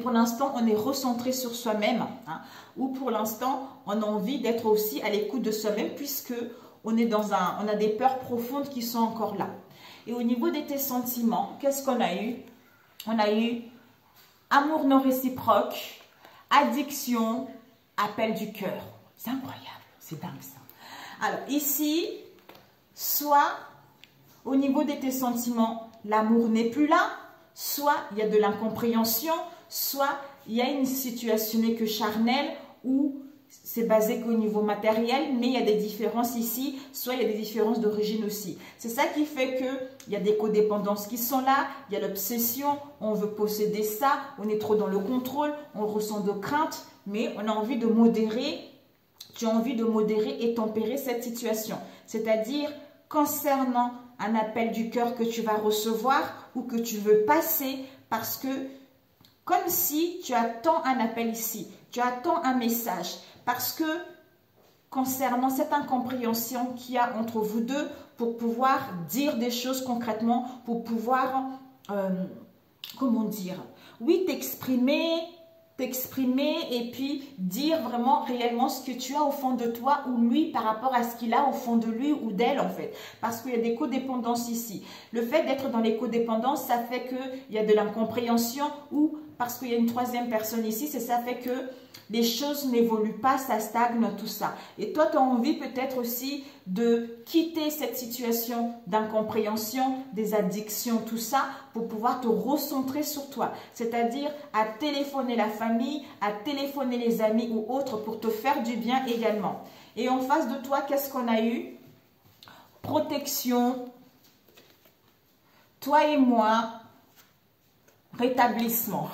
Speaker 1: pour l'instant, on est recentré sur soi-même, hein, ou pour l'instant, on a envie d'être aussi à l'écoute de soi-même puisque on a des peurs profondes qui sont encore là. Et au niveau de tes sentiments, qu'est-ce qu'on a eu? On a eu amour non réciproque, addiction, appel du cœur. C'est incroyable, c'est dingue ça. Alors ici, soit au niveau de tes sentiments, l'amour n'est plus là, soit il y a de l'incompréhension, soit il y a une situation n'est que charnelle ou c'est basé qu'au niveau matériel, mais il y a des différences ici, soit il y a des différences d'origine aussi. C'est ça qui fait qu'il y a des codépendances qui sont là, il y a l'obsession, on veut posséder ça, on est trop dans le contrôle, on ressent de crainte, mais on a envie de modérer, tu as envie de modérer et tempérer cette situation. C'est-à-dire, concernant un appel du cœur que tu vas recevoir ou que tu veux passer parce que comme si tu attends un appel ici, tu attends un message parce que concernant cette incompréhension qu'il y a entre vous deux pour pouvoir dire des choses concrètement, pour pouvoir, comment dire, oui, t'exprimer et puis dire vraiment réellement ce que tu as au fond de toi ou lui par rapport à ce qu'il a au fond de lui ou d'elle en fait. Parce qu'il y a des codépendances ici. Le fait d'être dans les codépendances, ça fait qu'il y a de l'incompréhension ou parce qu'il y a une troisième personne ici, ça fait que les choses n'évoluent pas, ça stagne, tout ça. Et toi, tu as envie peut-être aussi de quitter cette situation d'incompréhension, des addictions, tout ça, pour pouvoir te recentrer sur toi. C'est-à-dire à téléphoner la famille, à téléphoner les amis ou autres pour te faire du bien également. Et en face de toi, qu'est-ce qu'on a eu? Protection, toi et moi, rétablissement.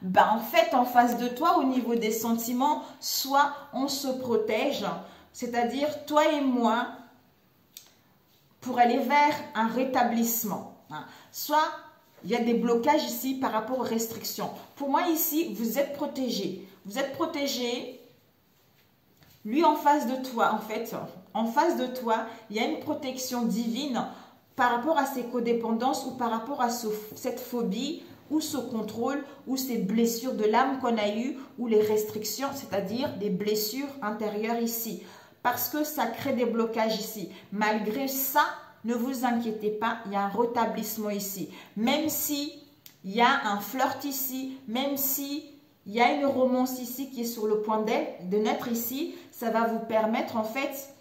Speaker 1: Ben, en fait, en face de toi, au niveau des sentiments, soit on se protège, c'est-à-dire toi et moi, pour aller vers un rétablissement. Hein. Soit il y a des blocages ici par rapport aux restrictions. Pour moi, ici, vous êtes protégé. Vous êtes protégé. Lui, en face de toi, en fait, en face de toi, il y a une protection divine par rapport à ses codépendances ou par rapport à cette phobie ou ce contrôle ou ces blessures de l'âme qu'on a eues ou les restrictions, c'est-à-dire des blessures intérieures ici. Parce que ça crée des blocages ici. Malgré ça, ne vous inquiétez pas, il y a un rétablissement ici. Même si il y a un flirt ici, même si il y a une romance ici qui est sur le point de naître ici, ça va vous permettre en fait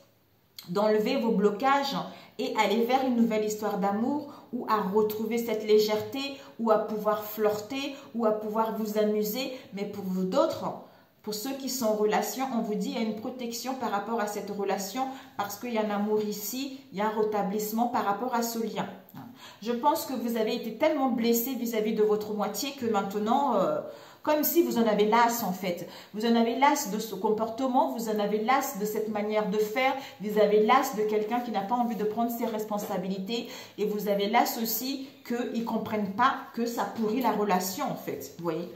Speaker 1: d'enlever vos blocages et aller vers une nouvelle histoire d'amour ou à retrouver cette légèreté ou à pouvoir flirter ou à pouvoir vous amuser. Mais pour vous d'autres, pour ceux qui sont en relation, on vous dit qu'il y a une protection par rapport à cette relation parce qu'il y a un amour ici, il y a un rétablissement par rapport à ce lien. Je pense que vous avez été tellement blessé vis-à-vis de votre moitié que maintenant... comme si vous en avez l'as en fait. Vous en avez l'as de ce comportement, vous en avez l'as de cette manière de faire, vous avez l'as de quelqu'un qui n'a pas envie de prendre ses responsabilités et vous avez l'as aussi qu'ils ne comprennent pas que ça pourrit la relation en fait. Vous voyez?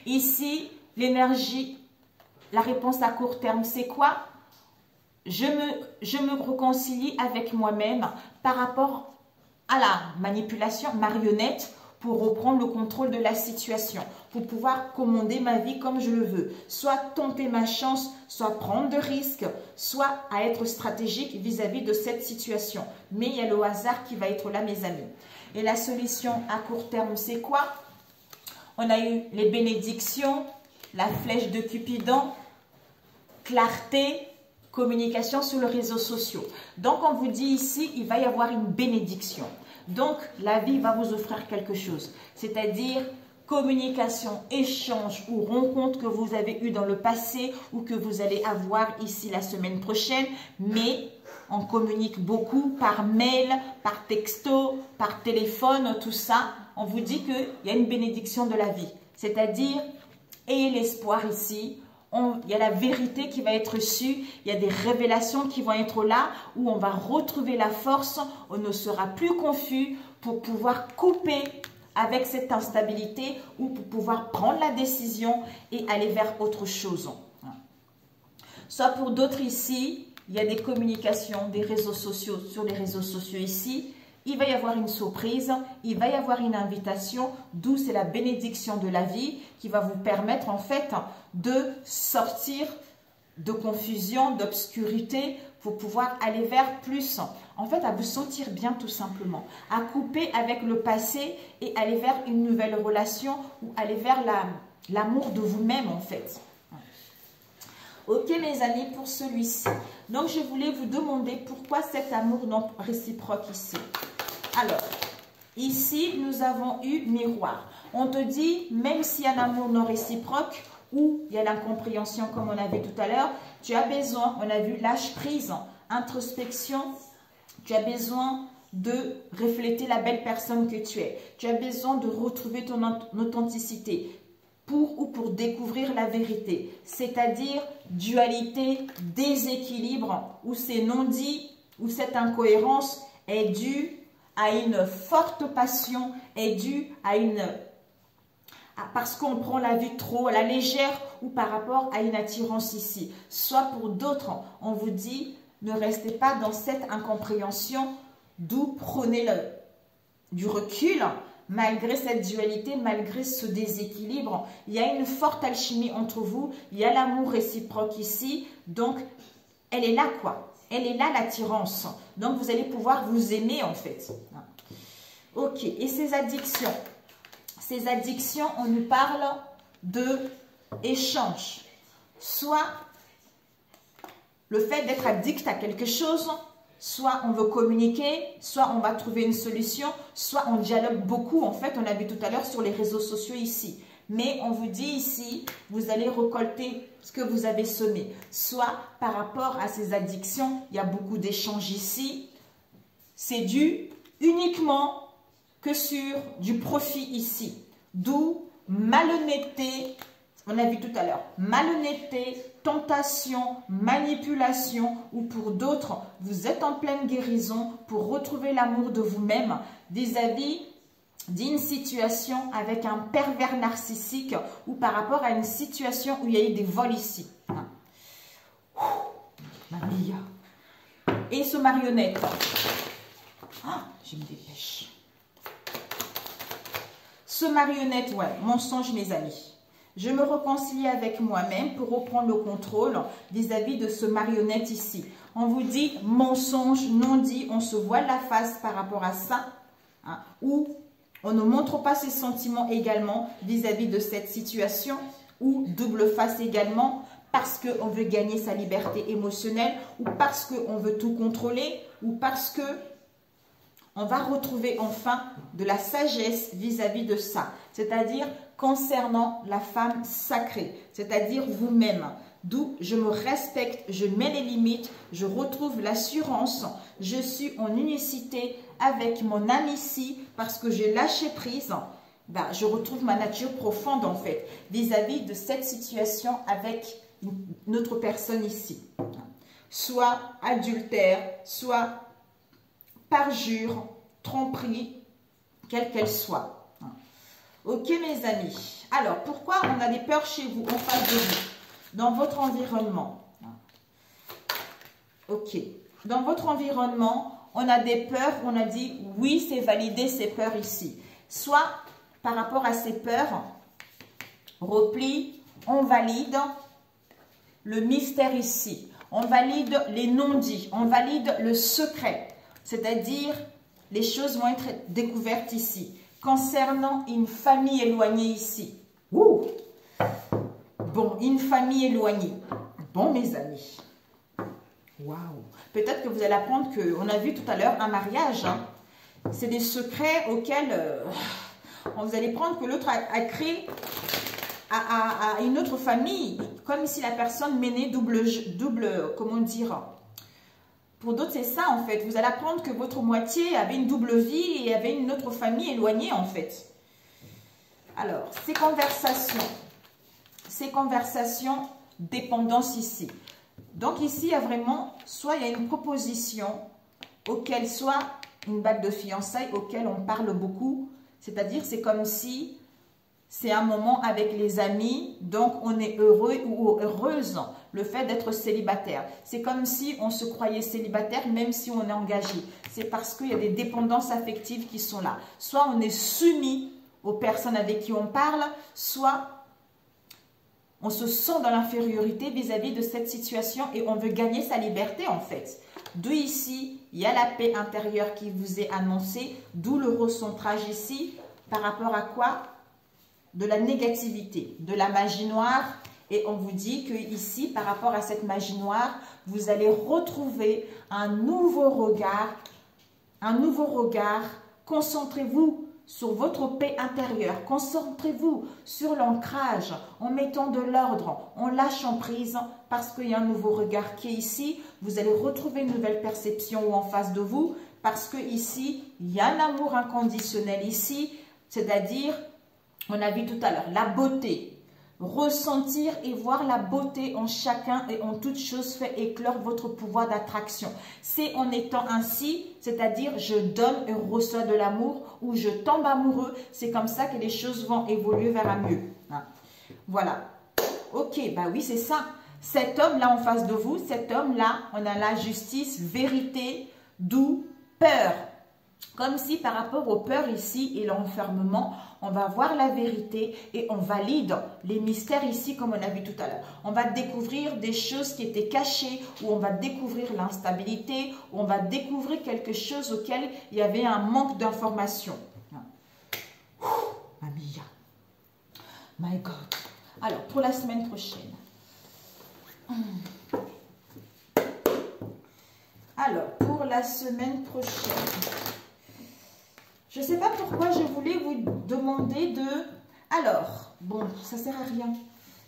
Speaker 1: Ici, l'énergie, la réponse à court terme, c'est quoi? je me réconcilie avec moi-même par rapport à la manipulation marionnette pour reprendre le contrôle de la situation, pour pouvoir commander ma vie comme je le veux. Soit tenter ma chance, soit prendre de risques, soit à être stratégique vis-à-vis de cette situation. Mais il y a le hasard qui va être là, mes amis. Et la solution à court terme, c'est quoi? On a eu les bénédictions, la flèche de Cupidon, clarté, communication sur les réseaux sociaux. Donc, on vous dit ici, il va y avoir une bénédiction. Donc, la vie va vous offrir quelque chose. C'est-à-dire, communication, échange ou rencontre que vous avez eu dans le passé ou que vous allez avoir ici la semaine prochaine. Mais on communique beaucoup par mail, par texto, par téléphone, tout ça. On vous dit qu'il y a une bénédiction de la vie. C'est-à-dire, ayez l'espoir ici. Il y a la vérité qui va être reçue, il y a des révélations qui vont être là, où on va retrouver la force, on ne sera plus confus pour pouvoir couper avec cette instabilité ou pour pouvoir prendre la décision et aller vers autre chose. Soit pour d'autres ici, il y a des communications, des réseaux sociaux, sur les réseaux sociaux ici, il va y avoir une surprise, il va y avoir une invitation, d'où c'est la bénédiction de la vie qui va vous permettre en fait de sortir de confusion, d'obscurité pour pouvoir aller vers plus. En fait, à vous sentir bien tout simplement, à couper avec le passé et aller vers une nouvelle relation ou aller vers l'amour de vous-même en fait. Ok mes amis, pour celui-ci. Donc je voulais vous demander pourquoi cet amour non réciproque ici. Alors, ici, nous avons eu miroir. On te dit, même s'il y a un amour non réciproque ou il y a l'incompréhension comme on a vu tout à l'heure, tu as besoin, on a vu lâche prise, introspection, tu as besoin de refléter la belle personne que tu es. Tu as besoin de retrouver ton authenticité pour découvrir la vérité. C'est-à-dire dualité, déséquilibre, où c'est non-dit, où cette incohérence est due à une forte passion, est due parce qu'on prend la vie trop à la légère ou par rapport à une attirance ici. Soit pour d'autres, on vous dit, ne restez pas dans cette incompréhension, d'où prenez du recul, malgré cette dualité, malgré ce déséquilibre. Il y a une forte alchimie entre vous, il y a l'amour réciproque ici, donc elle est là quoi. Elle est là l'attirance. Donc, vous allez pouvoir vous aimer en fait. Ok. Et ces addictions. Ces addictions, on nous parle de échange. Soit le fait d'être addict à quelque chose, soit on veut communiquer, soit on va trouver une solution, soit on dialogue beaucoup. En fait, on a vu tout à l'heure sur les réseaux sociaux ici. Mais on vous dit ici, vous allez récolter ce que vous avez semé. Soit par rapport à ces addictions, il y a beaucoup d'échanges ici. C'est dû uniquement que sur du profit ici. D'où malhonnêteté, on a vu tout à l'heure, malhonnêteté, tentation, manipulation, ou pour d'autres, vous êtes en pleine guérison pour retrouver l'amour de vous-même vis-à-vis d'une situation avec un pervers narcissique ou par rapport à une situation où il y a eu des vols ici. Mamie. Et ce marionnette. Je me dépêche. Ce marionnette, ouais, mensonge mes amis. Je me réconcilie avec moi-même pour reprendre le contrôle vis-à-vis de ce marionnette ici. On vous dit mensonge, non dit, on se voile la face par rapport à ça. Ou on ne montre pas ses sentiments également vis-à-vis de cette situation, ou double face également parce qu'on veut gagner sa liberté émotionnelle, ou parce qu'on veut tout contrôler, ou parce que on va retrouver enfin de la sagesse vis-à-vis de ça. C'est-à-dire concernant la femme sacrée, c'est-à-dire vous-même. D'où je me respecte, je mets les limites, je retrouve l'assurance, je suis en unicité avec mon âme ici parce que j'ai lâché prise. Je retrouve ma nature profonde en fait vis-à-vis de cette situation avec une autre personne ici. Soit adultère, soit parjure, tromperie, quelle qu'elle soit. Ok mes amis. Alors pourquoi on a des peurs chez vous, en face de vous, dans votre environnement? Ok. Dans votre environnement, on a des peurs, on a dit oui, c'est validé ces peurs ici. Soit par rapport à ces peurs, repli, on valide le mystère ici. On valide les non-dits, on valide le secret. C'est-à-dire, les choses vont être découvertes ici. Concernant une famille éloignée ici. Ouh! Bon, une famille éloignée. Bon, mes amis. Waouh! Peut-être que vous allez apprendre qu'on a vu tout à l'heure un mariage. Hein. C'est des secrets auxquels vous allez prendre que l'autre a créé à une autre famille. Comme si la personne menait double, comment dire. Pour d'autres, c'est ça en fait. Vous allez apprendre que votre moitié avait une double vie et avait une autre famille éloignée en fait. Alors, ces conversations, dépendance ici. Donc ici, il y a vraiment, soit il y a une proposition auquel, soit une bague de fiançailles auquel on parle beaucoup. C'est-à-dire, c'est comme si c'est un moment avec les amis, donc on est heureux ou heureuse, le fait d'être célibataire. C'est comme si on se croyait célibataire même si on est engagé. C'est parce qu'il y a des dépendances affectives qui sont là. Soit on est soumis aux personnes avec qui on parle, soit on se sent dans l'infériorité vis-à-vis de cette situation et on veut gagner sa liberté en fait. D'où ici, il y a la paix intérieure qui vous est annoncée, d'où le recentrage ici, par rapport à quoi? De la négativité, de la magie noire. Et on vous dit que ici, par rapport à cette magie noire, vous allez retrouver un nouveau regard. Un nouveau regard. Concentrez-vous sur votre paix intérieure. Concentrez-vous sur l'ancrage en mettant de l'ordre, en lâchant prise parce qu'il y a un nouveau regard qui est ici. Vous allez retrouver une nouvelle perception en face de vous parce que ici, il y a un amour inconditionnel ici, c'est-à-dire, on a vu tout à l'heure, la beauté. Ressentir et voir la beauté en chacun et en toute chose fait éclore votre pouvoir d'attraction. C'est en étant ainsi, c'est-à-dire je donne et reçois de l'amour ou je tombe amoureux. C'est comme ça que les choses vont évoluer vers un mieux. Hein. Voilà. Ok, bah oui, c'est ça. Cet homme-là en face de vous, cet homme-là, on a la justice, vérité, doux, peur. Comme si par rapport aux peurs ici et l'enfermement, on va voir la vérité et on valide les mystères ici comme on a vu tout à l'heure. On va découvrir des choses qui étaient cachées, ou on va découvrir l'instabilité, ou on va découvrir quelque chose auquel il y avait un manque d'information. Mamia. My God. Alors, pour la semaine prochaine. Alors, pour la semaine prochaine. Je ne sais pas pourquoi je voulais vous demander de... Alors, bon, ça sert à rien.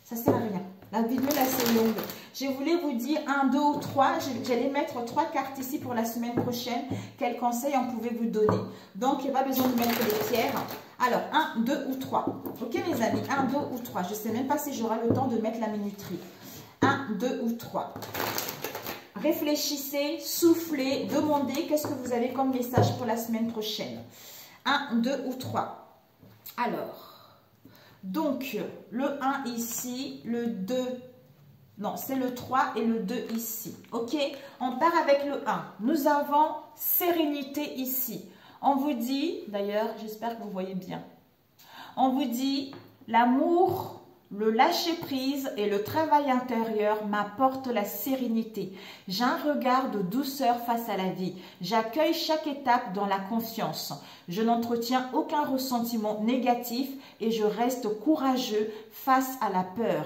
Speaker 1: Ça sert à rien. La vidéo là, c'est longue. Je voulais vous dire 1, 2 ou 3. J'allais mettre 3 cartes ici pour la semaine prochaine. Quels conseils on pouvait vous donner? Donc, il n'y a pas besoin de mettre les pierres. Alors, 1, 2 ou 3. Ok, mes amis? 1, 2 ou 3. Je ne sais même pas si j'aurai le temps de mettre la minuterie. 1, 2 ou 3. Réfléchissez, soufflez, demandez qu'est-ce que vous avez comme message pour la semaine prochaine. 1, 2 ou 3. Alors, donc, le 1 ici, le 2, non, c'est le 3 et le 2 ici. Ok, on part avec le 1. Nous avons sérénité ici. On vous dit, d'ailleurs, j'espère que vous voyez bien. On vous dit, l'amour, le lâcher-prise et le travail intérieur m'apportent la sérénité. J'ai un regard de douceur face à la vie. J'accueille chaque étape dans la confiance. Je n'entretiens aucun ressentiment négatif et je reste courageux face à la peur.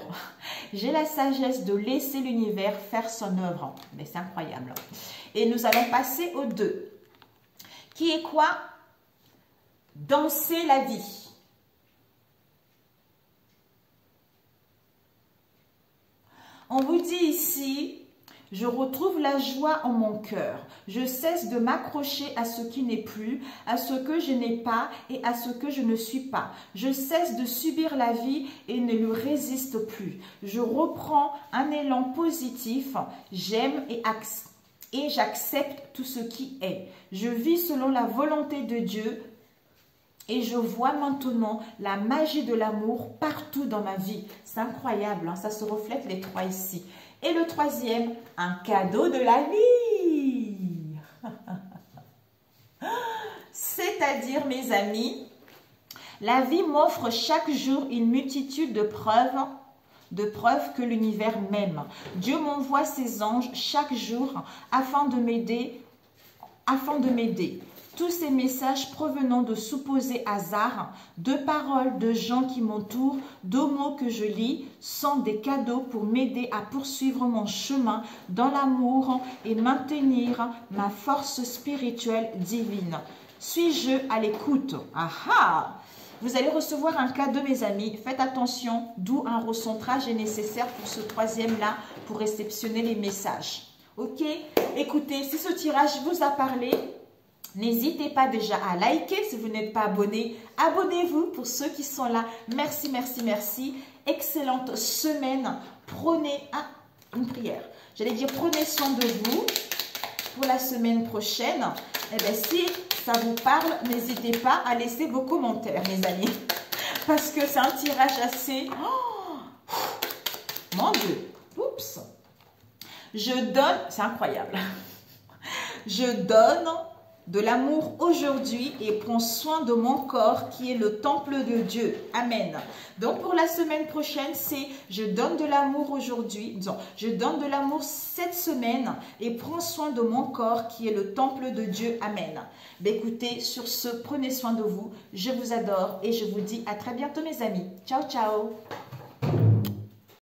Speaker 1: J'ai la sagesse de laisser l'univers faire son œuvre. Mais c'est incroyable. Et nous allons passer au 2. Qui est quoi? Danser la vie. On vous dit ici, je retrouve la joie en mon cœur. Je cesse de m'accrocher à ce qui n'est plus, à ce que je n'ai pas et à ce que je ne suis pas. Je cesse de subir la vie et ne lui résiste plus. Je reprends un élan positif. J'aime et j'accepte tout ce qui est. Je vis selon la volonté de Dieu. Et je vois maintenant la magie de l'amour partout dans ma vie. C'est incroyable, hein? Ça se reflète les 3 ici. Et le troisième, un cadeau de la vie. C'est-à-dire, mes amis, la vie m'offre chaque jour une multitude de preuves que l'univers m'aime. Dieu m'envoie ses anges chaque jour afin de m'aider. Tous ces messages provenant de supposés hasards, de paroles de gens qui m'entourent, de mots que je lis, sont des cadeaux pour m'aider à poursuivre mon chemin dans l'amour et maintenir ma force spirituelle divine. Suis-je à l'écoute? Aha! Vous allez recevoir un cadeau, mes amis. Faites attention, d'où un recentrage est nécessaire pour ce troisième-là, pour réceptionner les messages. Ok? Écoutez, si ce tirage vous a parlé, n'hésitez pas déjà à liker. Si vous n'êtes pas abonné, abonnez-vous pour ceux qui sont là. Merci, merci, merci. Excellente semaine. Prenez une prière. J'allais dire, prenez soin de vous pour la semaine prochaine. Eh bien, si ça vous parle, n'hésitez pas à laisser vos commentaires, mes amis. Parce que c'est un tirage assez... Oh, mon Dieu. Oups. Je donne... C'est incroyable. Je donne de l'amour aujourd'hui et prends soin de mon corps qui est le temple de Dieu. Amen. Donc pour la semaine prochaine, c'est je donne de l'amour aujourd'hui, je donne de l'amour cette semaine et prends soin de mon corps qui est le temple de Dieu. Amen. Ben écoutez, sur ce, prenez soin de vous. Je vous adore et je vous dis à très bientôt mes amis. Ciao, ciao.